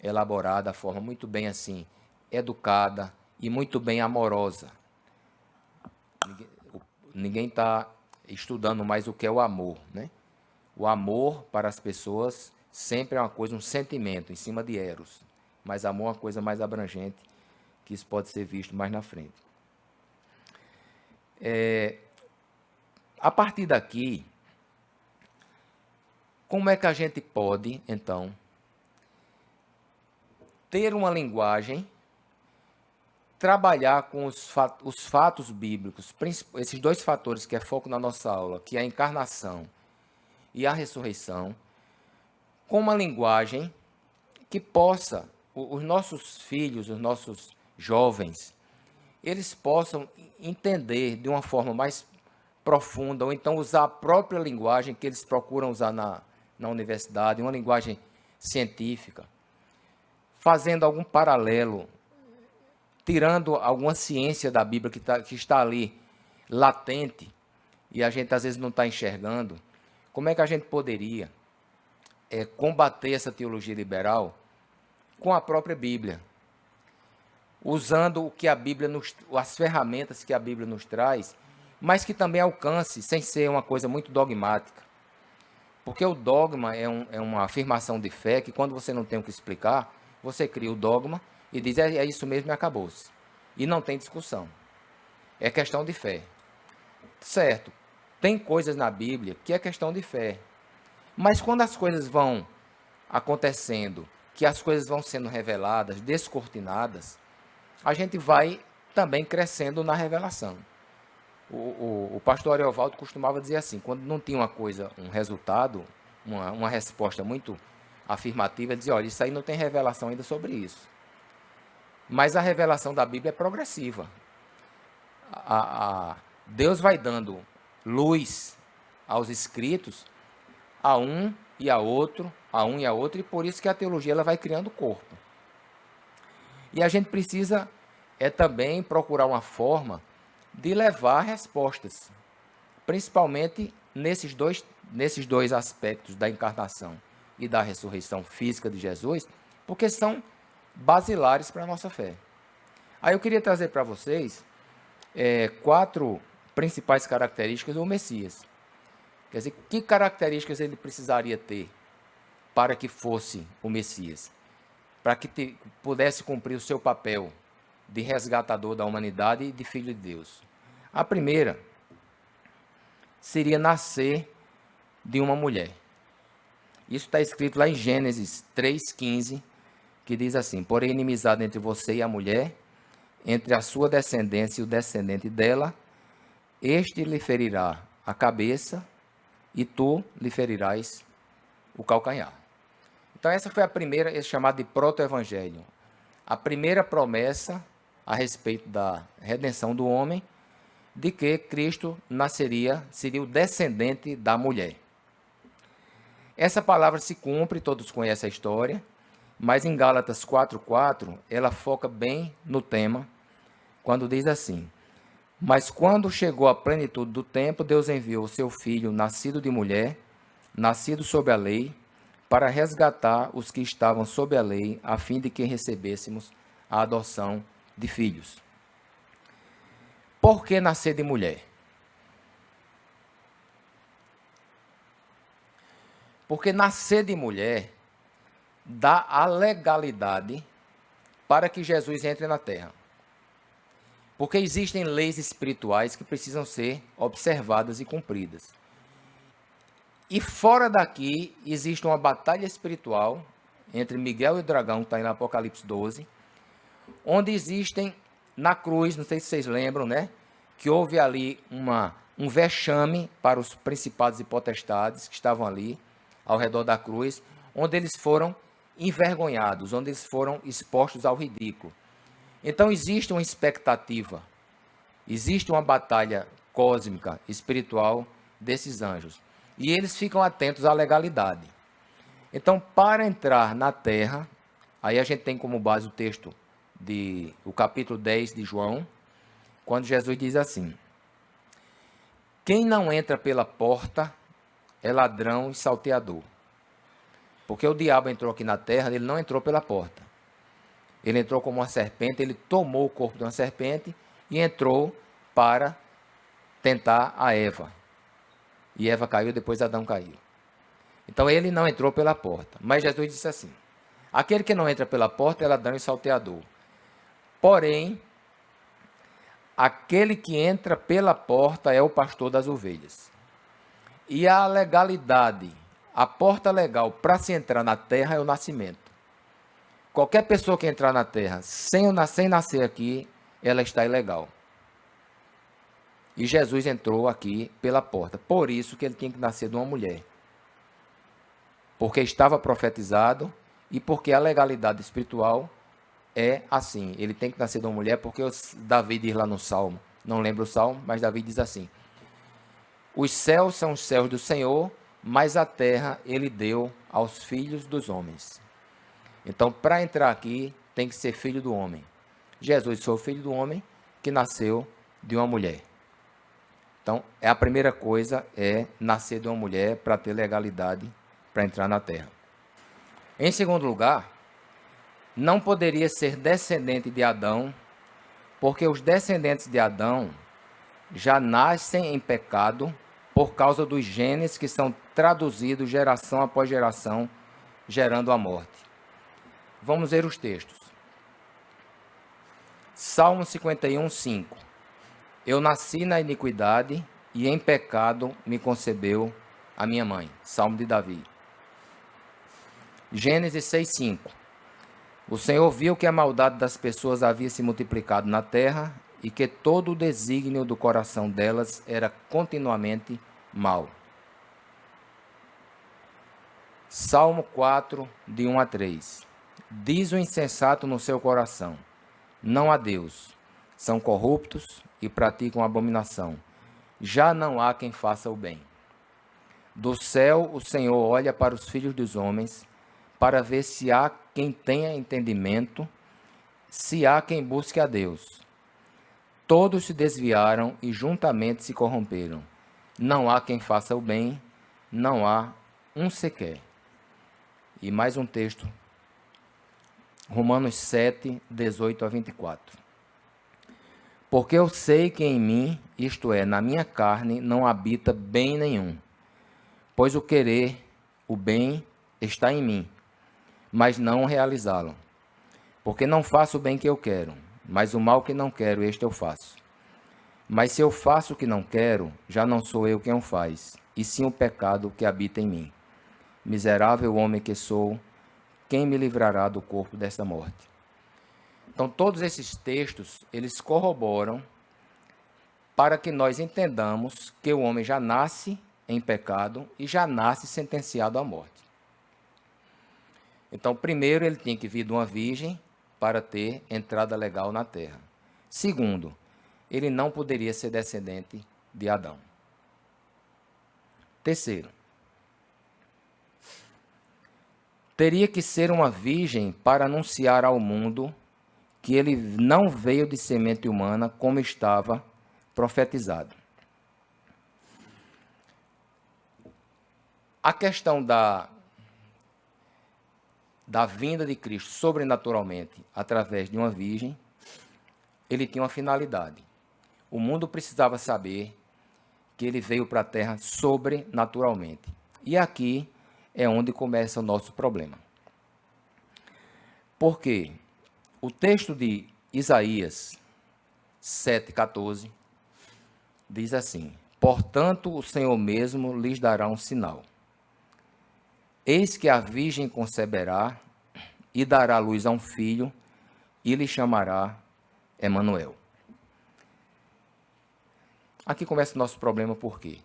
elaborada, a forma muito bem assim, educada e muito bem amorosa. Ninguém está estudando mais o que é o amor, né? O amor para as pessoas sempre é uma coisa, um sentimento em cima de eros. Mas amor é uma coisa mais abrangente, que isso pode ser visto mais na frente. A partir daqui, como é que a gente pode, então, ter uma linguagem, trabalhar com os fatos bíblicos, esses dois fatores que é foco na nossa aula, que é a encarnação e a ressurreição, com uma linguagem que possa, os nossos filhos, os nossos jovens, eles possam entender de uma forma mais profunda, ou então usar a própria linguagem que eles procuram usar na universidade, uma linguagem científica, fazendo algum paralelo, tirando alguma ciência da Bíblia que está ali, latente, e a gente às vezes não está enxergando. Como é que a gente poderia combater essa teologia liberal com a própria Bíblia? Usando o que a Bíblia as ferramentas que a Bíblia nos traz, mas que também alcance, sem ser uma coisa muito dogmática. Porque o dogma é uma afirmação de fé que, quando você não tem o que explicar, você cria o dogma e diz, é isso mesmo e acabou-se. E não tem discussão. É questão de fé. Certo, tem coisas na Bíblia que é questão de fé. Mas quando as coisas vão acontecendo, que as coisas vão sendo reveladas, descortinadas, a gente vai também crescendo na revelação. O pastor Ariovaldo costumava dizer assim, quando não tinha uma coisa, um resultado, uma resposta muito afirmativa, ele dizia, olha, isso aí não tem revelação ainda sobre isso. Mas a revelação da Bíblia é progressiva. Deus vai dando luz aos escritos, a um e a outro, e por isso que a teologia ela vai criando corpo. E a gente precisa também procurar uma forma de levar respostas, principalmente nesses dois aspectos da encarnação e da ressurreição física de Jesus, porque são basilares para a nossa fé. Aí eu queria trazer para vocês 4 principais características do Messias. Quer dizer, que características ele precisaria ter para que fosse o Messias? Para que pudesse cumprir o seu papel de resgatador da humanidade e de filho de Deus. A primeira seria nascer de uma mulher. Isso está escrito lá em Gênesis 3,15, que diz assim: porém, inimizade entre você e a mulher, entre a sua descendência e o descendente dela, este lhe ferirá a cabeça e tu lhe ferirás o calcanhar. Então essa foi a primeira, esse chamado de proto-evangelho. A primeira promessa a respeito da redenção do homem, de que Cristo seria o descendente da mulher. Essa palavra se cumpre, todos conhecem a história, mas em Gálatas 4,4, ela foca bem no tema, quando diz assim: mas quando chegou a plenitude do tempo, Deus enviou o seu Filho, nascido de mulher, nascido sob a lei, para resgatar os que estavam sob a lei, a fim de que recebêssemos a adoção de filhos. Por que nascer de mulher? Porque nascer de mulher dá a legalidade para que Jesus entre na terra. Porque existem leis espirituais que precisam ser observadas e cumpridas. E fora daqui existe uma batalha espiritual entre Miguel e o dragão, que está em Apocalipse 12, onde existem na cruz, não sei se vocês lembram, né? Que houve ali um vexame para os principados e potestades que estavam ali ao redor da cruz, onde eles foram envergonhados, onde eles foram expostos ao ridículo. Então existe uma expectativa, existe uma batalha cósmica, espiritual desses anjos. E eles ficam atentos à legalidade. Então, para entrar na terra, aí a gente tem como base o texto o capítulo 10 de João, quando Jesus diz assim: quem não entra pela porta é ladrão e salteador. Porque o diabo entrou aqui na terra, ele não entrou pela porta. Ele entrou como uma serpente, ele tomou o corpo de uma serpente e entrou para tentar a Eva. E Eva caiu, depois Adão caiu. Então ele não entrou pela porta. Mas Jesus disse assim: aquele que não entra pela porta é ladrão e salteador. Porém, aquele que entra pela porta é o pastor das ovelhas. E a legalidade, a porta legal para se entrar na terra é o nascimento. Qualquer pessoa que entrar na terra sem nascer aqui, ela está ilegal. E Jesus entrou aqui pela porta. Por isso que ele tinha que nascer de uma mulher. Porque estava profetizado e porque a legalidade espiritual é assim. Ele tem que nascer de uma mulher, porque Davi diz lá no Salmo, não lembro o Salmo, mas Davi diz assim: os céus são os céus do Senhor, mas a terra ele deu aos filhos dos homens. Então, para entrar aqui, tem que ser filho do homem. Jesus foi o filho do homem que nasceu de uma mulher. Então, a primeira coisa é nascer de uma mulher para ter legalidade para entrar na terra. Em segundo lugar, não poderia ser descendente de Adão, porque os descendentes de Adão já nascem em pecado por causa dos genes que são traduzidos geração após geração, gerando a morte. Vamos ver os textos. Salmo 51, 5. Eu nasci na iniquidade e em pecado me concebeu a minha mãe. Salmo de Davi. Gênesis 6, 5. O Senhor viu que a maldade das pessoas havia se multiplicado na terra e que todo o desígnio do coração delas era continuamente mau. Salmo 4, de 1 a 3. Diz o insensato no seu coração: não há Deus. São corruptos e praticam abominação. Já não há quem faça o bem. Do céu o Senhor olha para os filhos dos homens, para ver se há quem tenha entendimento, se há quem busque a Deus. Todos se desviaram e juntamente se corromperam. Não há quem faça o bem, não há um sequer. E mais um texto. Romanos 7, 18 a 24. Porque eu sei que em mim, isto é, na minha carne, não habita bem nenhum. Pois o querer, o bem, está em mim, mas não realizá-lo. Porque não faço o bem que eu quero, mas o mal que não quero, este eu faço. Mas se eu faço o que não quero, já não sou eu quem o faz, e sim o pecado que habita em mim. Miserável homem que sou, quem me livrará do corpo desta morte? Então, todos esses textos, eles corroboram para que nós entendamos que o homem já nasce em pecado e já nasce sentenciado à morte. Então, primeiro, ele tinha que vir de uma virgem para ter entrada legal na terra. Segundo, ele não poderia ser descendente de Adão. Terceiro, teria que ser uma virgem para anunciar ao mundo que ele não veio de semente humana como estava profetizado. A questão da vinda de Cristo sobrenaturalmente através de uma virgem, ele tinha uma finalidade. O mundo precisava saber que ele veio para a terra sobrenaturalmente. E aqui é onde começa o nosso problema. Porque o texto de Isaías 7,14 diz assim: portanto, o Senhor mesmo lhes dará um sinal. Eis que a virgem conceberá e dará luz a um filho, e lhe chamará Emanuel. Aqui começa o nosso problema, por quê?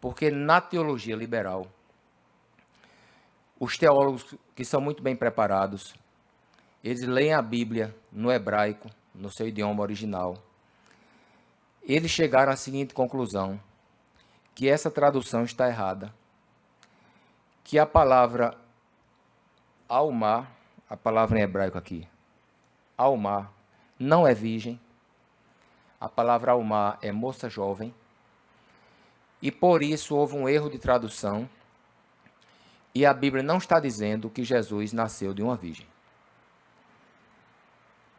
Porque na teologia liberal, os teólogos que são muito bem preparados, eles leem a Bíblia no hebraico, no seu idioma original. Eles chegaram à seguinte conclusão, que essa tradução está errada, que a palavra alma, a palavra em hebraico aqui, alma, não é virgem, a palavra alma é moça jovem, e por isso houve um erro de tradução, e a Bíblia não está dizendo que Jesus nasceu de uma virgem.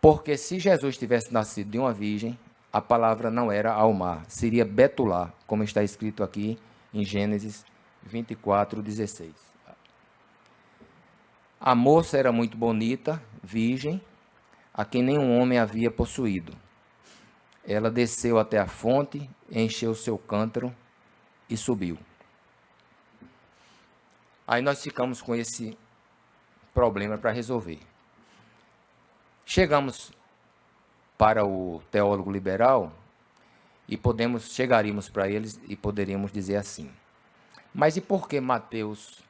Porque se Jesus tivesse nascido de uma virgem, a palavra não era alma, seria betulá, como está escrito aqui em Gênesis 24:16. A moça era muito bonita, virgem, a quem nenhum homem havia possuído. Ela desceu até a fonte, encheu seu cântaro e subiu. Aí nós ficamos com esse problema para resolver. Chegamos para o teólogo liberal e chegaríamos para eles e poderíamos dizer assim: mas e por que Mateus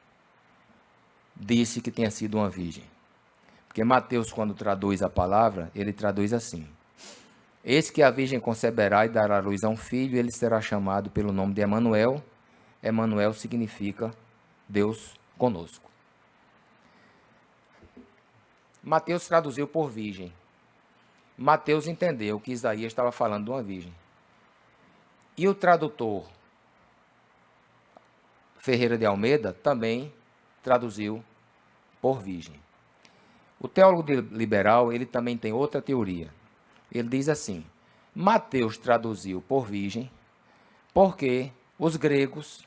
disse que tinha sido uma virgem? Porque Mateus, quando traduz a palavra, ele traduz assim: eis que a virgem conceberá e dará luz a um filho, e ele será chamado pelo nome de Emanuel. Emanuel significa Deus conosco. Mateus traduziu por virgem. Mateus entendeu que Isaías estava falando de uma virgem. E o tradutor Ferreira de Almeida também traduziu por virgem. O teólogo liberal, ele também tem outra teoria. Ele diz assim: Mateus traduziu por virgem porque os gregos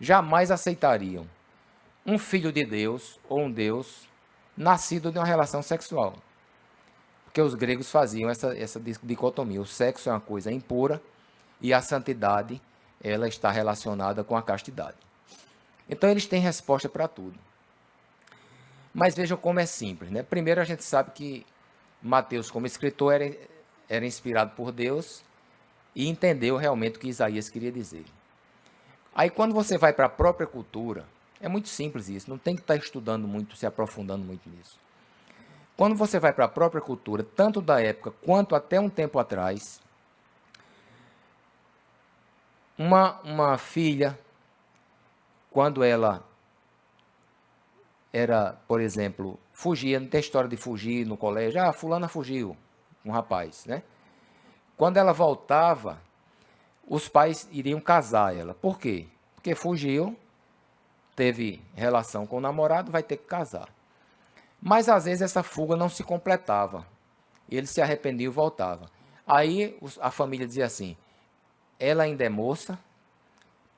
jamais aceitariam um filho de Deus ou um Deus nascido de uma relação sexual. Porque os gregos faziam essa dicotomia. O sexo é uma coisa impura e a santidade, ela está relacionada com a castidade. Então, eles têm resposta para tudo. Mas vejam como é simples, né? Primeiro, a gente sabe que Mateus, como escritor, era inspirado por Deus e entendeu realmente o que Isaías queria dizer. Aí, quando você vai para a própria cultura, é muito simples isso, não tem que estar estudando muito, se aprofundando muito nisso. Quando você vai para a própria cultura, tanto da época quanto até um tempo atrás, uma filha, quando ela era, por exemplo, fugia, não tem história de fugir no colégio, fulana fugiu, um rapaz, né? Quando ela voltava, os pais iriam casar ela. Por quê? Porque fugiu, teve relação com o namorado, vai ter que casar. Mas às vezes essa fuga não se completava. Ele se arrependia e voltava. Aí a família dizia assim: ela ainda é moça,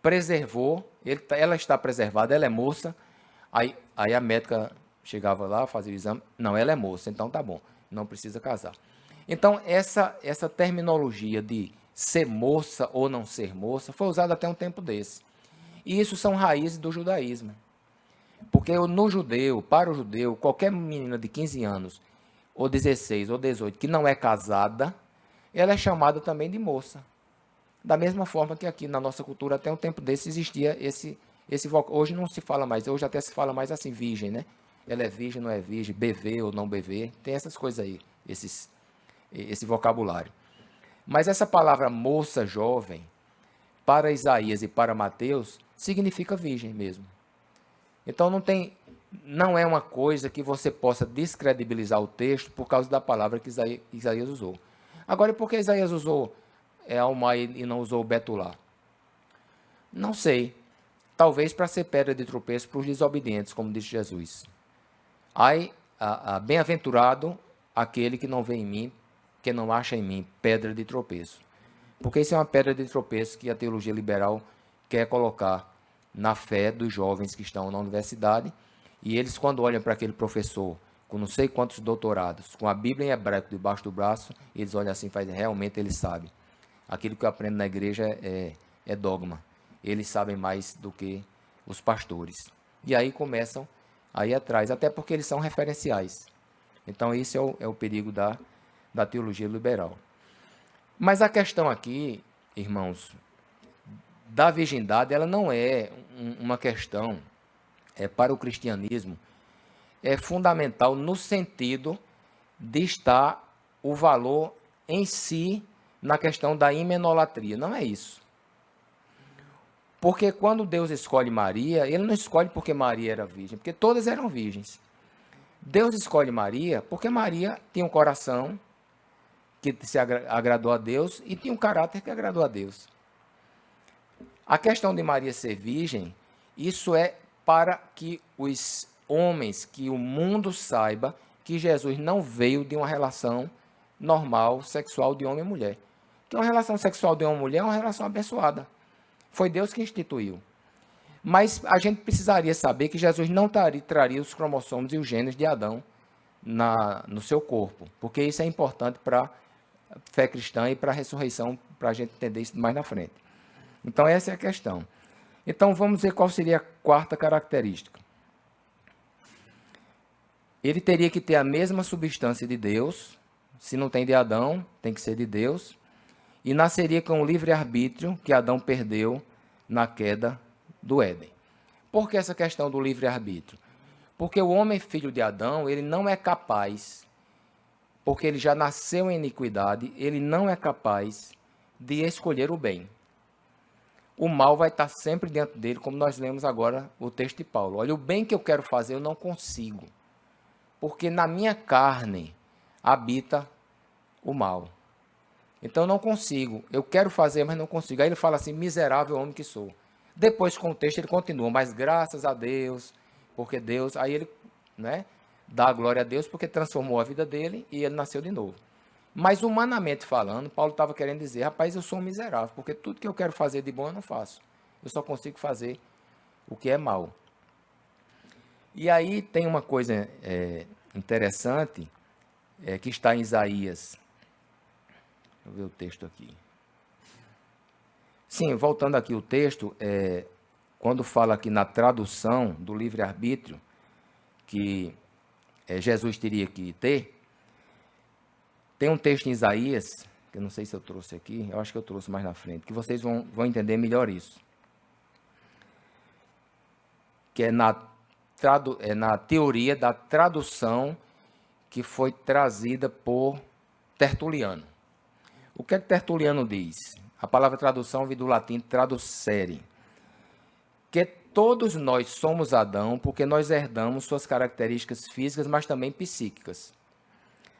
preservou, ela está preservada, ela é moça. Aí a médica chegava lá, fazia o exame, não, ela é moça, então tá bom, não precisa casar. Então essa terminologia de ser moça ou não ser moça, foi usado até um tempo desse. E isso são raízes do judaísmo. Porque no judeu, para o judeu, qualquer menina de 15 anos, ou 16, ou 18, que não é casada, ela é chamada também de moça. Da mesma forma que aqui na nossa cultura, até um tempo desse, existia esse vocabulário. Hoje não se fala mais, hoje até se fala mais assim, virgem, né? Ela é virgem, não é virgem, BV ou não BV, tem essas coisas aí, esse vocabulário. Mas essa palavra moça jovem, para Isaías e para Mateus, significa virgem mesmo. Então não é uma coisa que você possa descredibilizar o texto por causa da palavra que Isaías usou. Agora, por que Isaías usou Almá e não usou Betulá? Não sei. Talvez para ser pedra de tropeço para os desobedientes, como disse Jesus. Ai, bem-aventurado aquele que não vê em mim, que não acha em mim pedra de tropeço. Porque isso é uma pedra de tropeço que a teologia liberal quer colocar na fé dos jovens que estão na universidade, e eles, quando olham para aquele professor com não sei quantos doutorados, com a Bíblia em hebraico debaixo do braço, eles olham assim e fazem, realmente ele sabe. Aquilo que eu aprendo na igreja é dogma. Eles sabem mais do que os pastores. E aí começam a ir atrás, até porque eles são referenciais. Então, esse é o perigo da teologia liberal. Mas a questão aqui, irmãos, da virgindade, ela não é uma questão para o cristianismo, é fundamental no sentido de estar o valor em si na questão da imenolatria. Não é isso. Porque quando Deus escolhe Maria, ele não escolhe porque Maria era virgem, porque todas eram virgens. Deus escolhe Maria porque Maria tinha um coração que se agradou a Deus e tinha um caráter que agradou a Deus. A questão de Maria ser virgem, isso é para que os homens, que o mundo saiba que Jesus não veio de uma relação normal, sexual de homem e mulher. Que uma relação sexual de homem e mulher é uma relação abençoada. Foi Deus que instituiu. Mas a gente precisaria saber que Jesus não traria os cromossomos e os genes de Adão no seu corpo, porque isso é importante para a fé cristã e para a ressurreição, para a gente entender isso mais na frente. Então, essa é a questão. Então, vamos ver qual seria a quarta característica. Ele teria que ter a mesma substância de Deus. Se não tem de Adão, tem que ser de Deus. E nasceria com o livre-arbítrio que Adão perdeu na queda do Éden. Por que essa questão do livre-arbítrio? Porque o homem filho de Adão, ele não é capaz, porque ele já nasceu em iniquidade, ele não é capaz de escolher o bem. O mal vai estar sempre dentro dele, como nós lemos agora o texto de Paulo. Olha, o bem que eu quero fazer eu não consigo, porque na minha carne habita o mal. Então eu não consigo, eu quero fazer, mas não consigo. Aí ele fala assim, miserável homem que sou. Depois com o texto ele continua, mas graças a Deus, porque Deus, aí ele dá a glória a Deus, porque transformou a vida dele e ele nasceu de novo. Mas humanamente falando, Paulo estava querendo dizer, rapaz, eu sou um miserável, porque tudo que eu quero fazer de bom eu não faço. Eu só consigo fazer o que é mal. E aí tem uma coisa interessante, que está em Isaías. Deixa eu ver o texto aqui. Sim, voltando aqui o texto, quando fala aqui na tradução do livre-arbítrio, que Jesus teria que ter, tem um texto em Isaías, que eu não sei se eu trouxe aqui, eu acho que eu trouxe mais na frente, que vocês vão entender melhor isso. Que é na teoria da tradução que foi trazida por Tertuliano. O que Tertuliano diz? A palavra tradução vem do latim traducere. Que todos nós somos Adão porque nós herdamos suas características físicas, mas também psíquicas.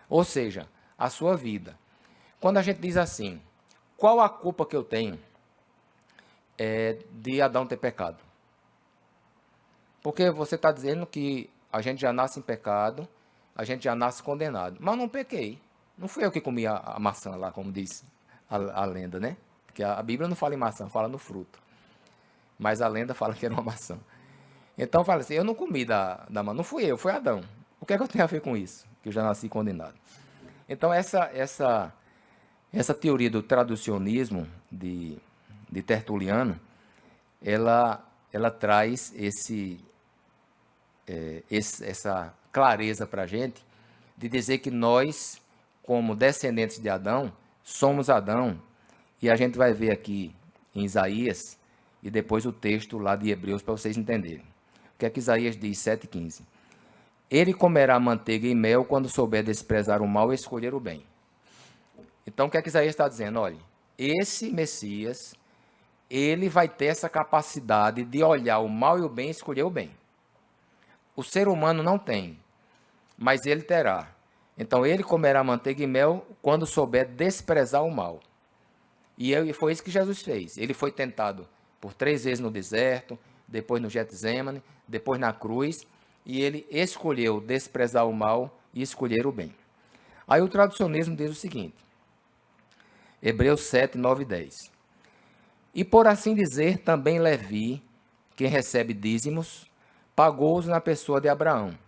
Ou seja, a sua vida. Quando a gente diz assim, qual a culpa que eu tenho de Adão ter pecado? Porque você está dizendo que a gente já nasce em pecado, a gente já nasce condenado. Mas eu não pequei. Não fui eu que comi a maçã lá, como diz a lenda, né? Porque a Bíblia não fala em maçã, fala no fruto. Mas a lenda fala que era uma maçã. Então fala assim, eu não comi da maçã, não fui eu, foi Adão. O que é que eu tenho a ver com isso? Que eu já nasci condenado. Então essa Essa teoria do traducionismo de Tertuliano, ela traz essa clareza para a gente de dizer que nós, como descendentes de Adão, somos Adão, e a gente vai ver aqui em Isaías, e depois o texto lá de Hebreus para vocês entenderem. O que é que Isaías diz, 7,15? Ele comerá manteiga e mel quando souber desprezar o mal e escolher o bem. Então, o que é que Isaías está dizendo? Olha, esse Messias, ele vai ter essa capacidade de olhar o mal e o bem e escolher o bem. O ser humano não tem, mas ele terá. Então, ele comerá manteiga e mel quando souber desprezar o mal. E foi isso que Jesus fez. Ele foi tentado por 3 vezes no deserto, depois no Getsêmani, depois na cruz, e ele escolheu desprezar o mal e escolher o bem. Aí o traducionismo diz o seguinte, Hebreus 7, 9 e 10. E por assim dizer, também Levi, quem recebe dízimos, pagou-os na pessoa de Abraão.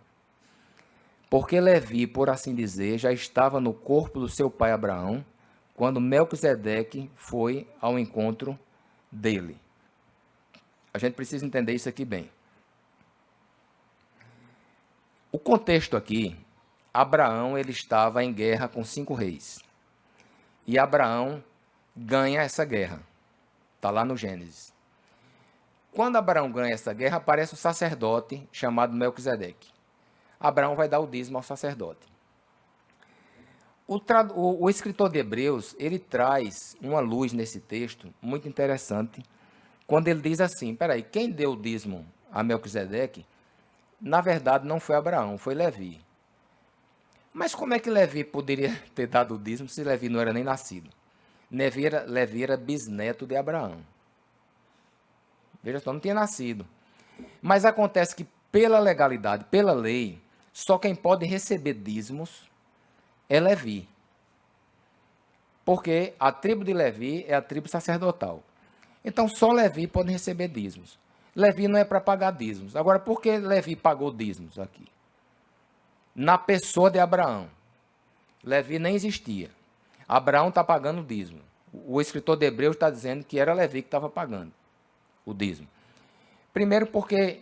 Porque Levi, por assim dizer, já estava no corpo do seu pai Abraão, quando Melquisedeque foi ao encontro dele. A gente precisa entender isso aqui bem. O contexto aqui, Abraão ele estava em guerra com 5 reis. E Abraão ganha essa guerra. Está lá no Gênesis. Quando Abraão ganha essa guerra, aparece um sacerdote chamado Melquisedeque. Abraão vai dar o dízimo ao sacerdote. O escritor de Hebreus, ele traz uma luz nesse texto muito interessante, quando ele diz assim, peraí, quem deu o dízimo a Melquisedeque, na verdade não foi Abraão, foi Levi. Mas como é que Levi poderia ter dado o dízimo se Levi não era nem nascido? Levi era bisneto de Abraão. Veja só, não tinha nascido. Mas acontece que pela legalidade, pela lei, só quem pode receber dízimos é Levi. Porque a tribo de Levi é a tribo sacerdotal. Então só Levi pode receber dízimos. Levi não é para pagar dízimos. Agora, por que Levi pagou dízimos aqui? Na pessoa de Abraão. Levi nem existia. Abraão está pagando o dízimo. O escritor de Hebreus está dizendo que era Levi que estava pagando o dízimo. Primeiro porque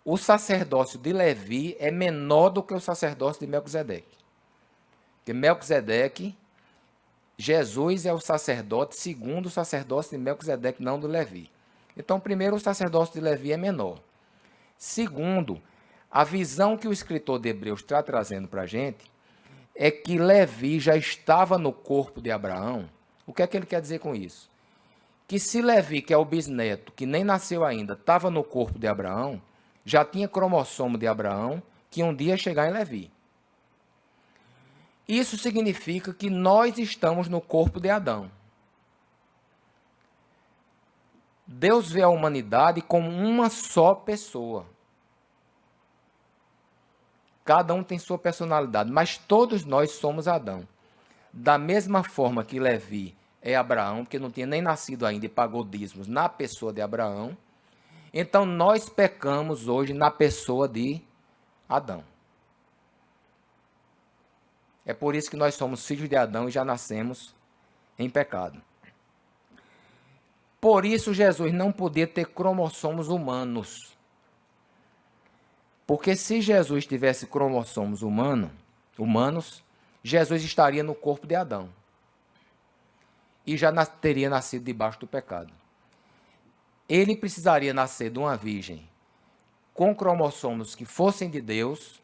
o sacerdócio de Levi é menor do que o sacerdócio de Melquisedeque. Porque Melquisedeque, Jesus é o sacerdote segundo o sacerdócio de Melquisedeque, não do Levi. Então, primeiro, o sacerdócio de Levi é menor. Segundo, a visão que o escritor de Hebreus está trazendo para a gente é que Levi já estava no corpo de Abraão. O que é que ele quer dizer com isso? Que se Levi, que é o bisneto, que nem nasceu ainda, estava no corpo de Abraão, já tinha cromossomo de Abraão, que um dia ia chegar em Levi. Isso significa que nós estamos no corpo de Adão. Deus vê a humanidade como uma só pessoa. Cada um tem sua personalidade, mas todos nós somos Adão. Da mesma forma que Levi é Abraão, porque não tinha nem nascido ainda e pagou dízimos na pessoa de Abraão, então nós pecamos hoje na pessoa de Adão. É por isso que nós somos filhos de Adão e já nascemos em pecado. Por isso Jesus não podia ter cromossomos humanos. Porque se Jesus tivesse cromossomos humanos, Jesus estaria no corpo de Adão. E já teria nascido debaixo do pecado. Ele precisaria nascer de uma virgem com cromossomos que fossem de Deus,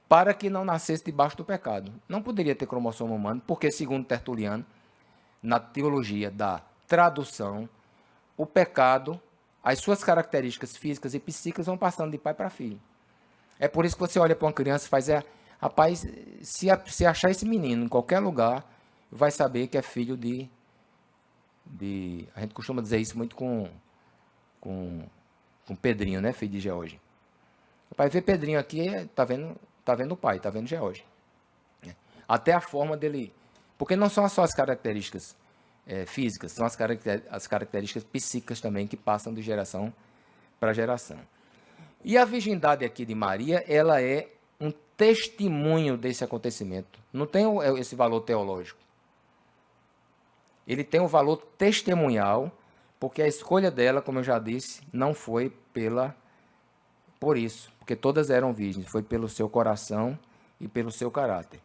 para que não nascesse debaixo do pecado. Não poderia ter cromossomo humano, porque, segundo Tertuliano, na teologia da tradução, o pecado, as suas características físicas e psíquicas vão passando de pai para filho. É por isso que você olha para uma criança e faz, rapaz, se achar esse menino em qualquer lugar, vai saber que é filho de a gente costuma dizer isso muito com Pedrinho, né, filho de George. O pai vê Pedrinho aqui, tá vendo o pai, tá vendo George. Até a forma dele, porque não são só as características físicas, são as características psíquicas também que passam de geração para geração. E a virgindade aqui de Maria, ela é um testemunho desse acontecimento. Não tem esse valor teológico. ele tem um valor testemunhal, porque a escolha dela, como eu já disse, não foi por isso, porque todas eram virgens, foi pelo seu coração e pelo seu caráter.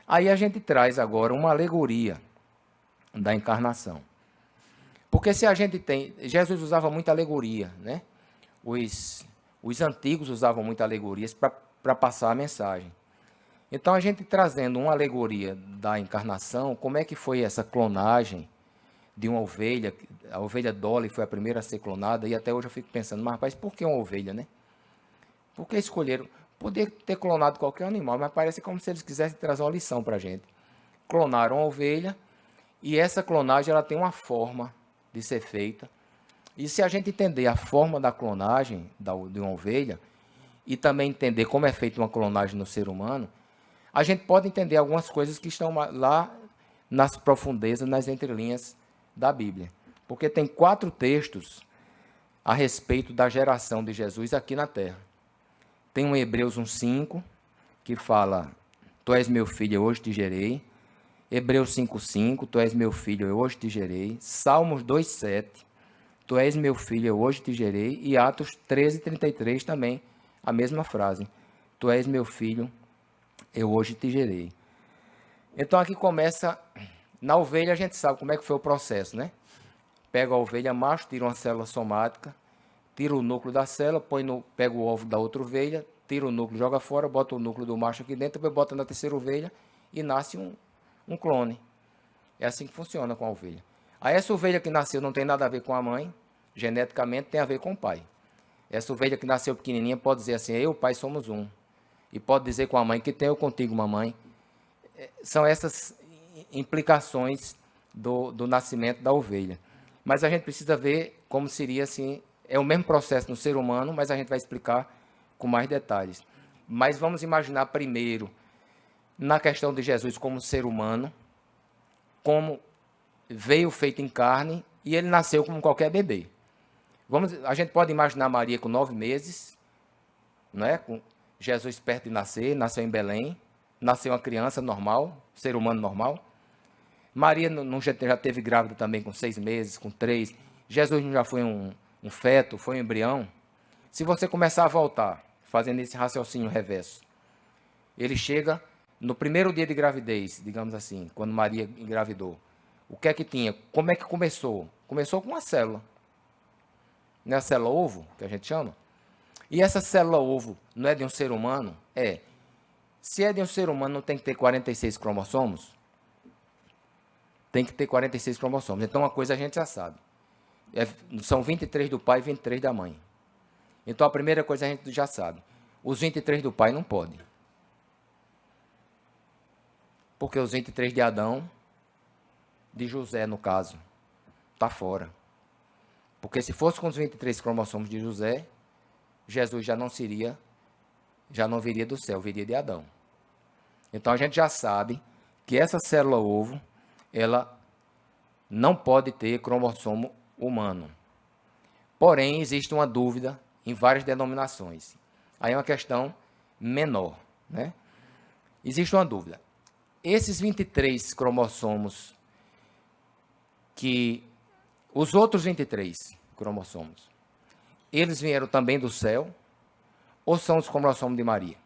Aí a gente traz agora uma alegoria da encarnação. Porque se a gente tem... Jesus usava muita alegoria, né? Os antigos usavam muitas alegorias para passar a mensagem. Então, a gente trazendo uma alegoria da encarnação, como é que foi essa clonagem de uma ovelha? A ovelha Dolly foi a primeira a ser clonada, e até hoje eu fico pensando, mas rapaz, por que uma ovelha, né? Por que escolheram? Poder ter clonado qualquer animal, mas parece como se eles quisessem trazer uma lição para a gente. Clonaram a ovelha, e essa clonagem ela tem uma forma de ser feita. E se a gente entender a forma da clonagem de uma ovelha, e também entender como é feita uma clonagem no ser humano, a gente pode entender algumas coisas que estão lá nas profundezas, nas entrelinhas da Bíblia. Porque tem 4 textos a respeito da geração de Jesus aqui na Terra. Tem um Hebreus 1,5, que fala, tu és meu filho, eu hoje te gerei. Hebreus 5,5, tu és meu filho, eu hoje te gerei. Salmos 2,7, tu és meu filho, eu hoje te gerei. E Atos 13,33 também, a mesma frase. Tu és meu filho, eu hoje te gerei. Então aqui começa, na ovelha a gente sabe como é que foi o processo, né? Pega a ovelha macho, tira uma célula somática, tira o núcleo da célula, pega o ovo da outra ovelha, tira o núcleo, joga fora, bota o núcleo do macho aqui dentro, depois bota na terceira ovelha e nasce um clone. É assim que funciona com a ovelha. Aí essa ovelha que nasceu não tem nada a ver com a mãe, geneticamente tem a ver com o pai. Essa ovelha que nasceu pequenininha pode dizer assim, eu e o pai somos um. E pode dizer com a mãe que tem eu contigo, mamãe. São essas implicações do nascimento da ovelha. Mas a gente precisa ver como seria assim, é o mesmo processo no ser humano, mas a gente vai explicar com mais detalhes. Mas vamos imaginar primeiro, na questão de Jesus como ser humano, como veio feito em carne e ele nasceu como qualquer bebê. A gente pode imaginar Maria com 9 meses, não é? Com Jesus perto de nascer, nasceu em Belém, nasceu uma criança normal, ser humano normal. Maria já teve grávida também com 6 meses, com 3. Jesus não já foi um feto, foi um embrião. Se você começar a voltar, fazendo esse raciocínio reverso, ele chega no primeiro dia de gravidez, digamos assim, quando Maria engravidou. O que é que tinha? Como é que começou? Começou com uma célula. Não é a célula ovo, que a gente chama? E essa célula ovo não é de um ser humano? É. Se é de um ser humano, não tem que ter 46 cromossomos? Tem que ter 46 cromossomos. Então, uma coisa a gente já sabe. São 23 do pai e 23 da mãe. Então, a primeira coisa a gente já sabe. Os 23 do pai não pode. Porque os 23 de Adão, de José, no caso, está fora. Porque se fosse com os 23 cromossomos de José, Jesus já não viria do céu, viria de Adão. Então a gente já sabe que essa célula ovo, ela não pode ter cromossomo humano. Porém, existe uma dúvida em várias denominações. Aí é uma questão menor, né? Existe uma dúvida. Esses 23 cromossomos os outros 23 cromossomos, eles vieram também do céu ou são os cromossomos de Maria?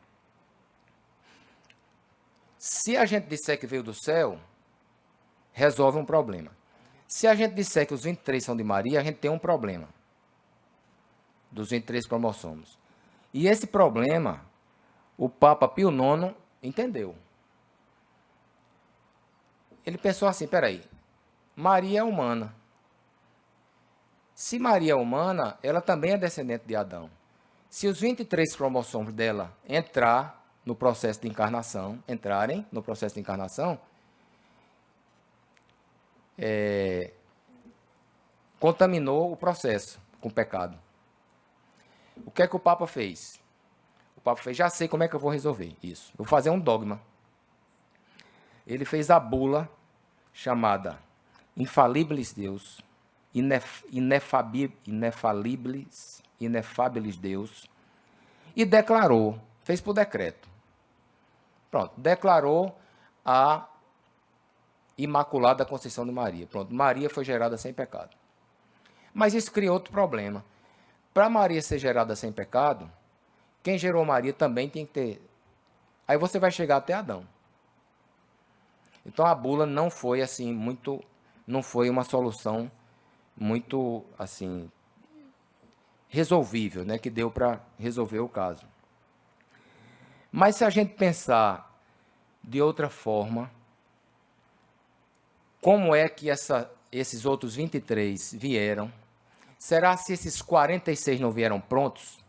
Se a gente disser que veio do céu, resolve um problema. Se a gente disser que os 23 são de Maria, a gente tem um problema dos 23 cromossomos. E esse problema, o Papa Pio IX entendeu. Ele pensou assim, peraí, Maria é humana. Se Maria é humana, ela também é descendente de Adão. Se os 23 cromossomos dela entrarem no processo de encarnação, contaminou o processo com o pecado. O que é que o Papa fez? O Papa fez, já sei como é que eu vou resolver isso. Vou fazer um dogma. Ele fez a bula chamada Infalíbilis Deus, Inefabilis Deus, e declarou, fez por decreto. Pronto, declarou a Imaculada Conceição de Maria. Pronto, Maria foi gerada sem pecado. Mas isso cria outro problema. Para Maria ser gerada sem pecado, quem gerou Maria também tem que ter. Aí você vai chegar até Adão. Então a bula não foi assim muito, não foi uma solução muito assim resolvível, né, que deu para resolver o caso. Mas se a gente pensar de outra forma, como é que esses outros 23 vieram? Será se esses 46 não vieram prontos?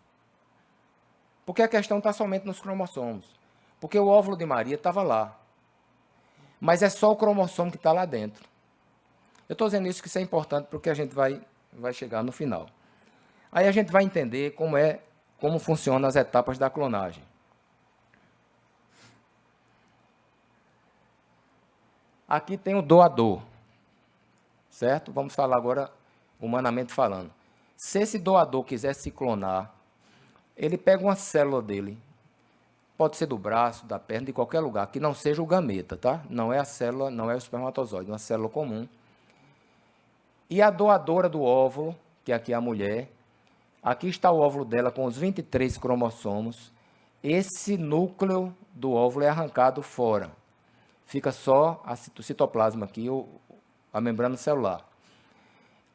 Porque a questão está somente nos cromossomos. Porque o óvulo de Maria estava lá. Mas é só o cromossomo que está lá dentro. Eu estou dizendo isso que isso é importante porque a gente vai chegar no final. Aí a gente vai entender como funcionam as etapas da clonagem. Aqui tem o doador, certo? Vamos falar agora humanamente falando. Se esse doador quiser se clonar, ele pega uma célula dele, pode ser do braço, da perna, de qualquer lugar, que não seja o gameta, tá? Não é a célula, não é o espermatozoide, é uma célula comum. E a doadora do óvulo, que aqui é a mulher, aqui está o óvulo dela com os 23 cromossomos. Esse núcleo do óvulo é arrancado fora. Fica só o citoplasma aqui, a membrana celular.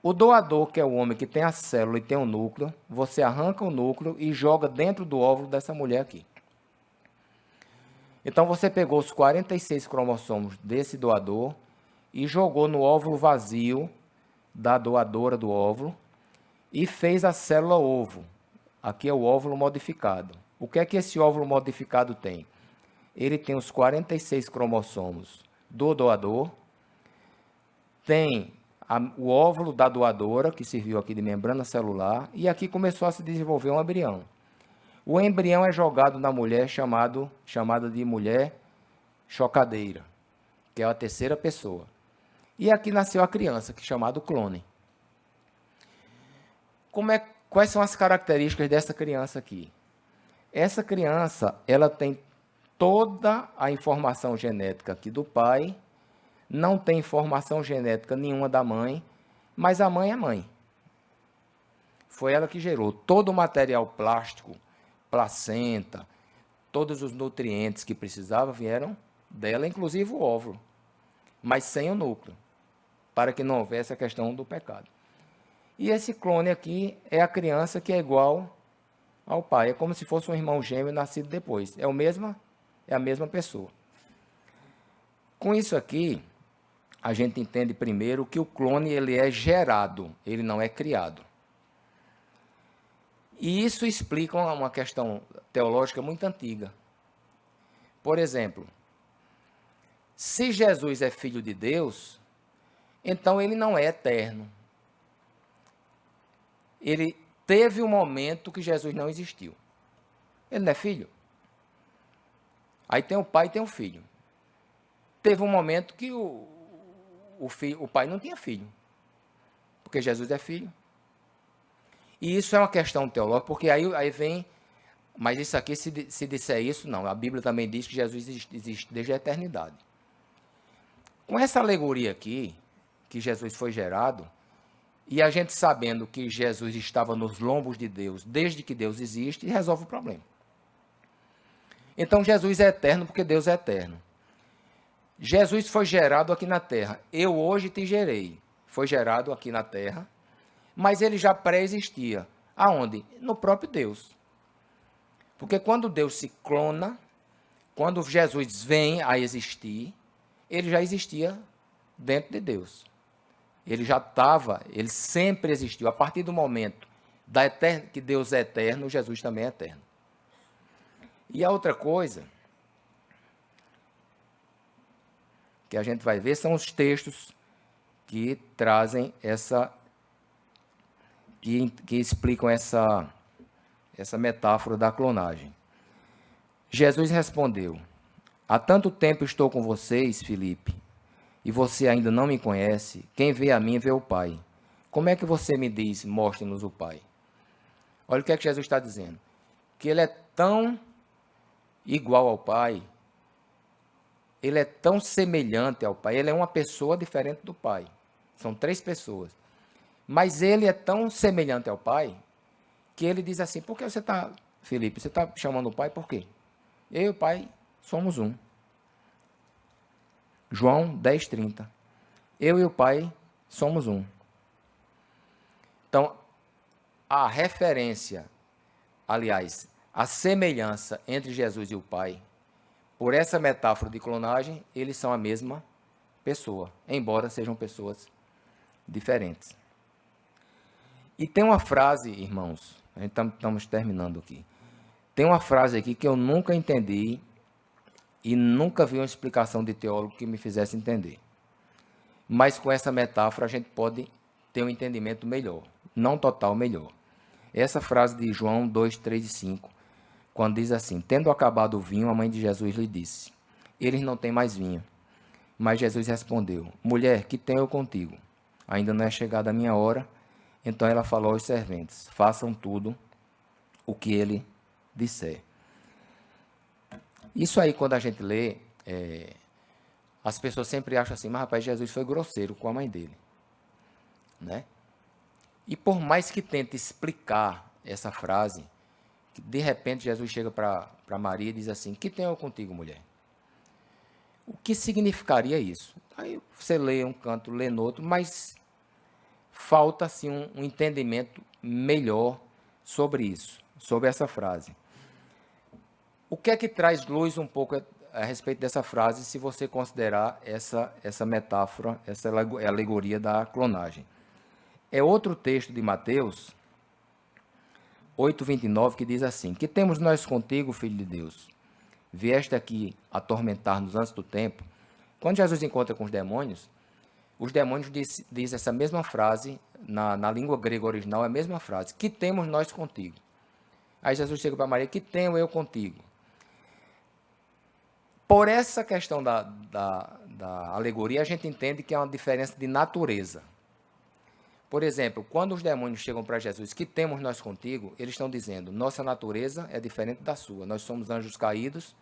O doador, que é o homem que tem a célula e tem o núcleo, você arranca o núcleo e joga dentro do óvulo dessa mulher aqui. Então você pegou os 46 cromossomos desse doador e jogou no óvulo vazio da doadora do óvulo e fez a célula ovo. Aqui é o óvulo modificado. O que é que esse óvulo modificado tem? Ele tem os 46 cromossomos do doador, tem o óvulo da doadora, que serviu aqui de membrana celular, e aqui começou a se desenvolver um embrião. O embrião é jogado na mulher chamada de mulher chocadeira, que é a terceira pessoa. E aqui nasceu a criança, que é chamado clone. Quais são as características dessa criança aqui? Essa criança, ela tem toda a informação genética aqui do pai, não tem informação genética nenhuma da mãe, mas a mãe é mãe. Foi ela que gerou todo o material plástico, placenta, todos os nutrientes que precisava vieram dela, inclusive o óvulo, mas sem o núcleo, para que não houvesse a questão do pecado. E esse clone aqui é a criança que é igual ao pai, é como se fosse um irmão gêmeo nascido depois, é a mesma pessoa. Com isso aqui, a gente entende primeiro que o clone ele é gerado, ele não é criado. E isso explica uma questão teológica muito antiga. Por exemplo, se Jesus é filho de Deus, então ele não é eterno. Ele teve um momento que Jesus não existiu. Ele não é filho? Aí tem o pai e tem o filho. Teve um momento que o pai não tinha filho, porque Jesus é filho. E isso é uma questão teológica, porque aí vem, mas isso aqui, se disser isso, não. A Bíblia também diz que Jesus existe desde a eternidade. Com essa alegoria aqui, que Jesus foi gerado, e a gente sabendo que Jesus estava nos lombos de Deus desde que Deus existe, resolve o problema. Então Jesus é eterno porque Deus é eterno. Jesus foi gerado aqui na terra. Eu hoje te gerei. Foi gerado aqui na terra, mas ele já pré-existia. Aonde? No próprio Deus. Porque quando Deus se clona, quando Jesus vem a existir, ele já existia dentro de Deus. Ele já estava, ele sempre existiu. A partir do momento que Deus é eterno, Jesus também é eterno. E a outra coisa que a gente vai ver são os textos que trazem que explicam essa metáfora da clonagem. Jesus respondeu: há tanto tempo estou com vocês, Filipe, e você ainda não me conhece. Quem vê a mim vê o Pai. Como é que você me diz, mostre-nos o Pai? Olha o que é que Jesus está dizendo. Que ele é tão igual ao Pai, ele é tão semelhante ao Pai, ele é uma pessoa diferente do Pai. São 3 pessoas. Mas ele é tão semelhante ao Pai, que ele diz assim, por que você está, Felipe, você está chamando o Pai por quê? Eu e o Pai somos um. João 10:30. Eu e o Pai somos um. Então, a referência, aliás, a semelhança entre Jesus e o Pai, por essa metáfora de clonagem, eles são a mesma pessoa, embora sejam pessoas diferentes. E tem uma frase, irmãos, a gente estamos terminando aqui. Tem uma frase aqui que eu nunca entendi e nunca vi uma explicação de teólogo que me fizesse entender. Mas com essa metáfora a gente pode ter um entendimento melhor, não total, melhor. Essa frase de João 2, 3 e 5, quando diz assim, tendo acabado o vinho, a mãe de Jesus lhe disse, eles não têm mais vinho. Mas Jesus respondeu, mulher, que tenho eu contigo? Ainda não é chegada a minha hora. Então ela falou aos serventes, façam tudo o que ele disser. Isso aí, quando a gente lê, as pessoas sempre acham assim, mas rapaz, Jesus foi grosseiro com a mãe dele. Né? E por mais que tente explicar essa frase, de repente Jesus chega para Maria e diz assim, que tenho eu contigo, mulher? O que significaria isso? Aí você lê um canto, lê no outro, mas falta assim, um entendimento melhor sobre isso, sobre essa frase. O que é que traz luz um pouco a respeito dessa frase, se você considerar essa metáfora, essa alegoria da clonagem? É outro texto de Mateus 8:29 que diz assim, que temos nós contigo, Filho de Deus? Vieste aqui atormentar-nos antes do tempo. Quando Jesus encontra com os demônios diz essa mesma frase, na língua grega original, é a mesma frase, que temos nós contigo. Aí Jesus chega para Maria, que tenho eu contigo? Por essa questão da alegoria, a gente entende que é uma diferença de natureza. Por exemplo, quando os demônios chegam para Jesus, que temos nós contigo, eles estão dizendo, nossa natureza é diferente da sua. Nós somos anjos caídos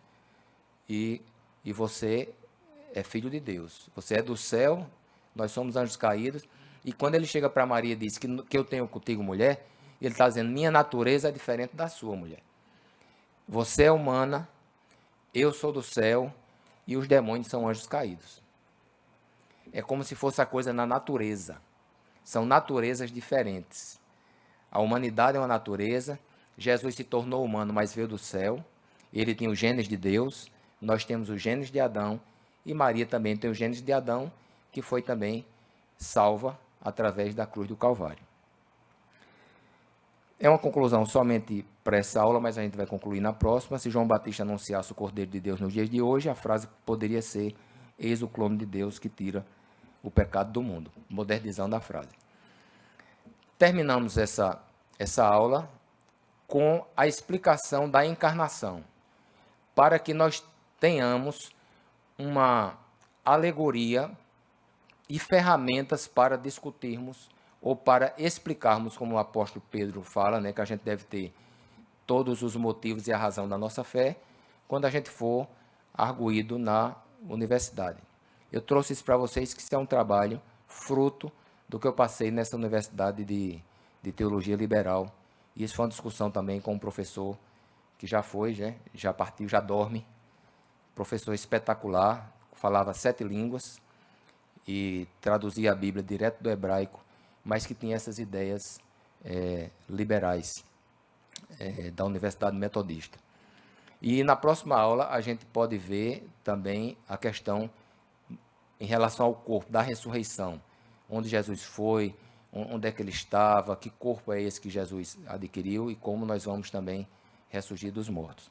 e você é filho de Deus. Você é do céu, nós somos anjos caídos. E quando ele chega para Maria e diz que eu tenho contigo, mulher, ele está dizendo, minha natureza é diferente da sua, mulher. Você é humana, eu sou do céu e os demônios são anjos caídos. É como se fosse a coisa na natureza. São naturezas diferentes. A humanidade é uma natureza. Jesus se tornou humano, mas veio do céu. Ele tem os genes de Deus. Nós temos os genes de Adão. E Maria também tem os genes de Adão, que foi também salva através da cruz do Calvário. É uma conclusão somente para essa aula, mas a gente vai concluir na próxima. Se João Batista anunciasse o Cordeiro de Deus nos dias de hoje, a frase poderia ser, eis o clone de Deus que tira o pecado do mundo, modernizando a frase. Terminamos essa aula com a explicação da encarnação, para que nós tenhamos uma alegoria e ferramentas para discutirmos ou para explicarmos, como o apóstolo Pedro fala, né, que a gente deve ter todos os motivos e a razão da nossa fé, quando a gente for arguído na universidade. Eu trouxe isso para vocês, que isso é um trabalho fruto do que eu passei nessa universidade de teologia liberal. E isso foi uma discussão também com um professor que já foi, já partiu, já dorme. Professor espetacular, falava 7 línguas e traduzia a Bíblia direto do hebraico, mas que tinha essas ideias liberais da Universidade Metodista. E na próxima aula a gente pode ver também a questão em relação ao corpo, da ressurreição, onde Jesus foi, onde é que ele estava, que corpo é esse que Jesus adquiriu e como nós vamos também ressurgir dos mortos.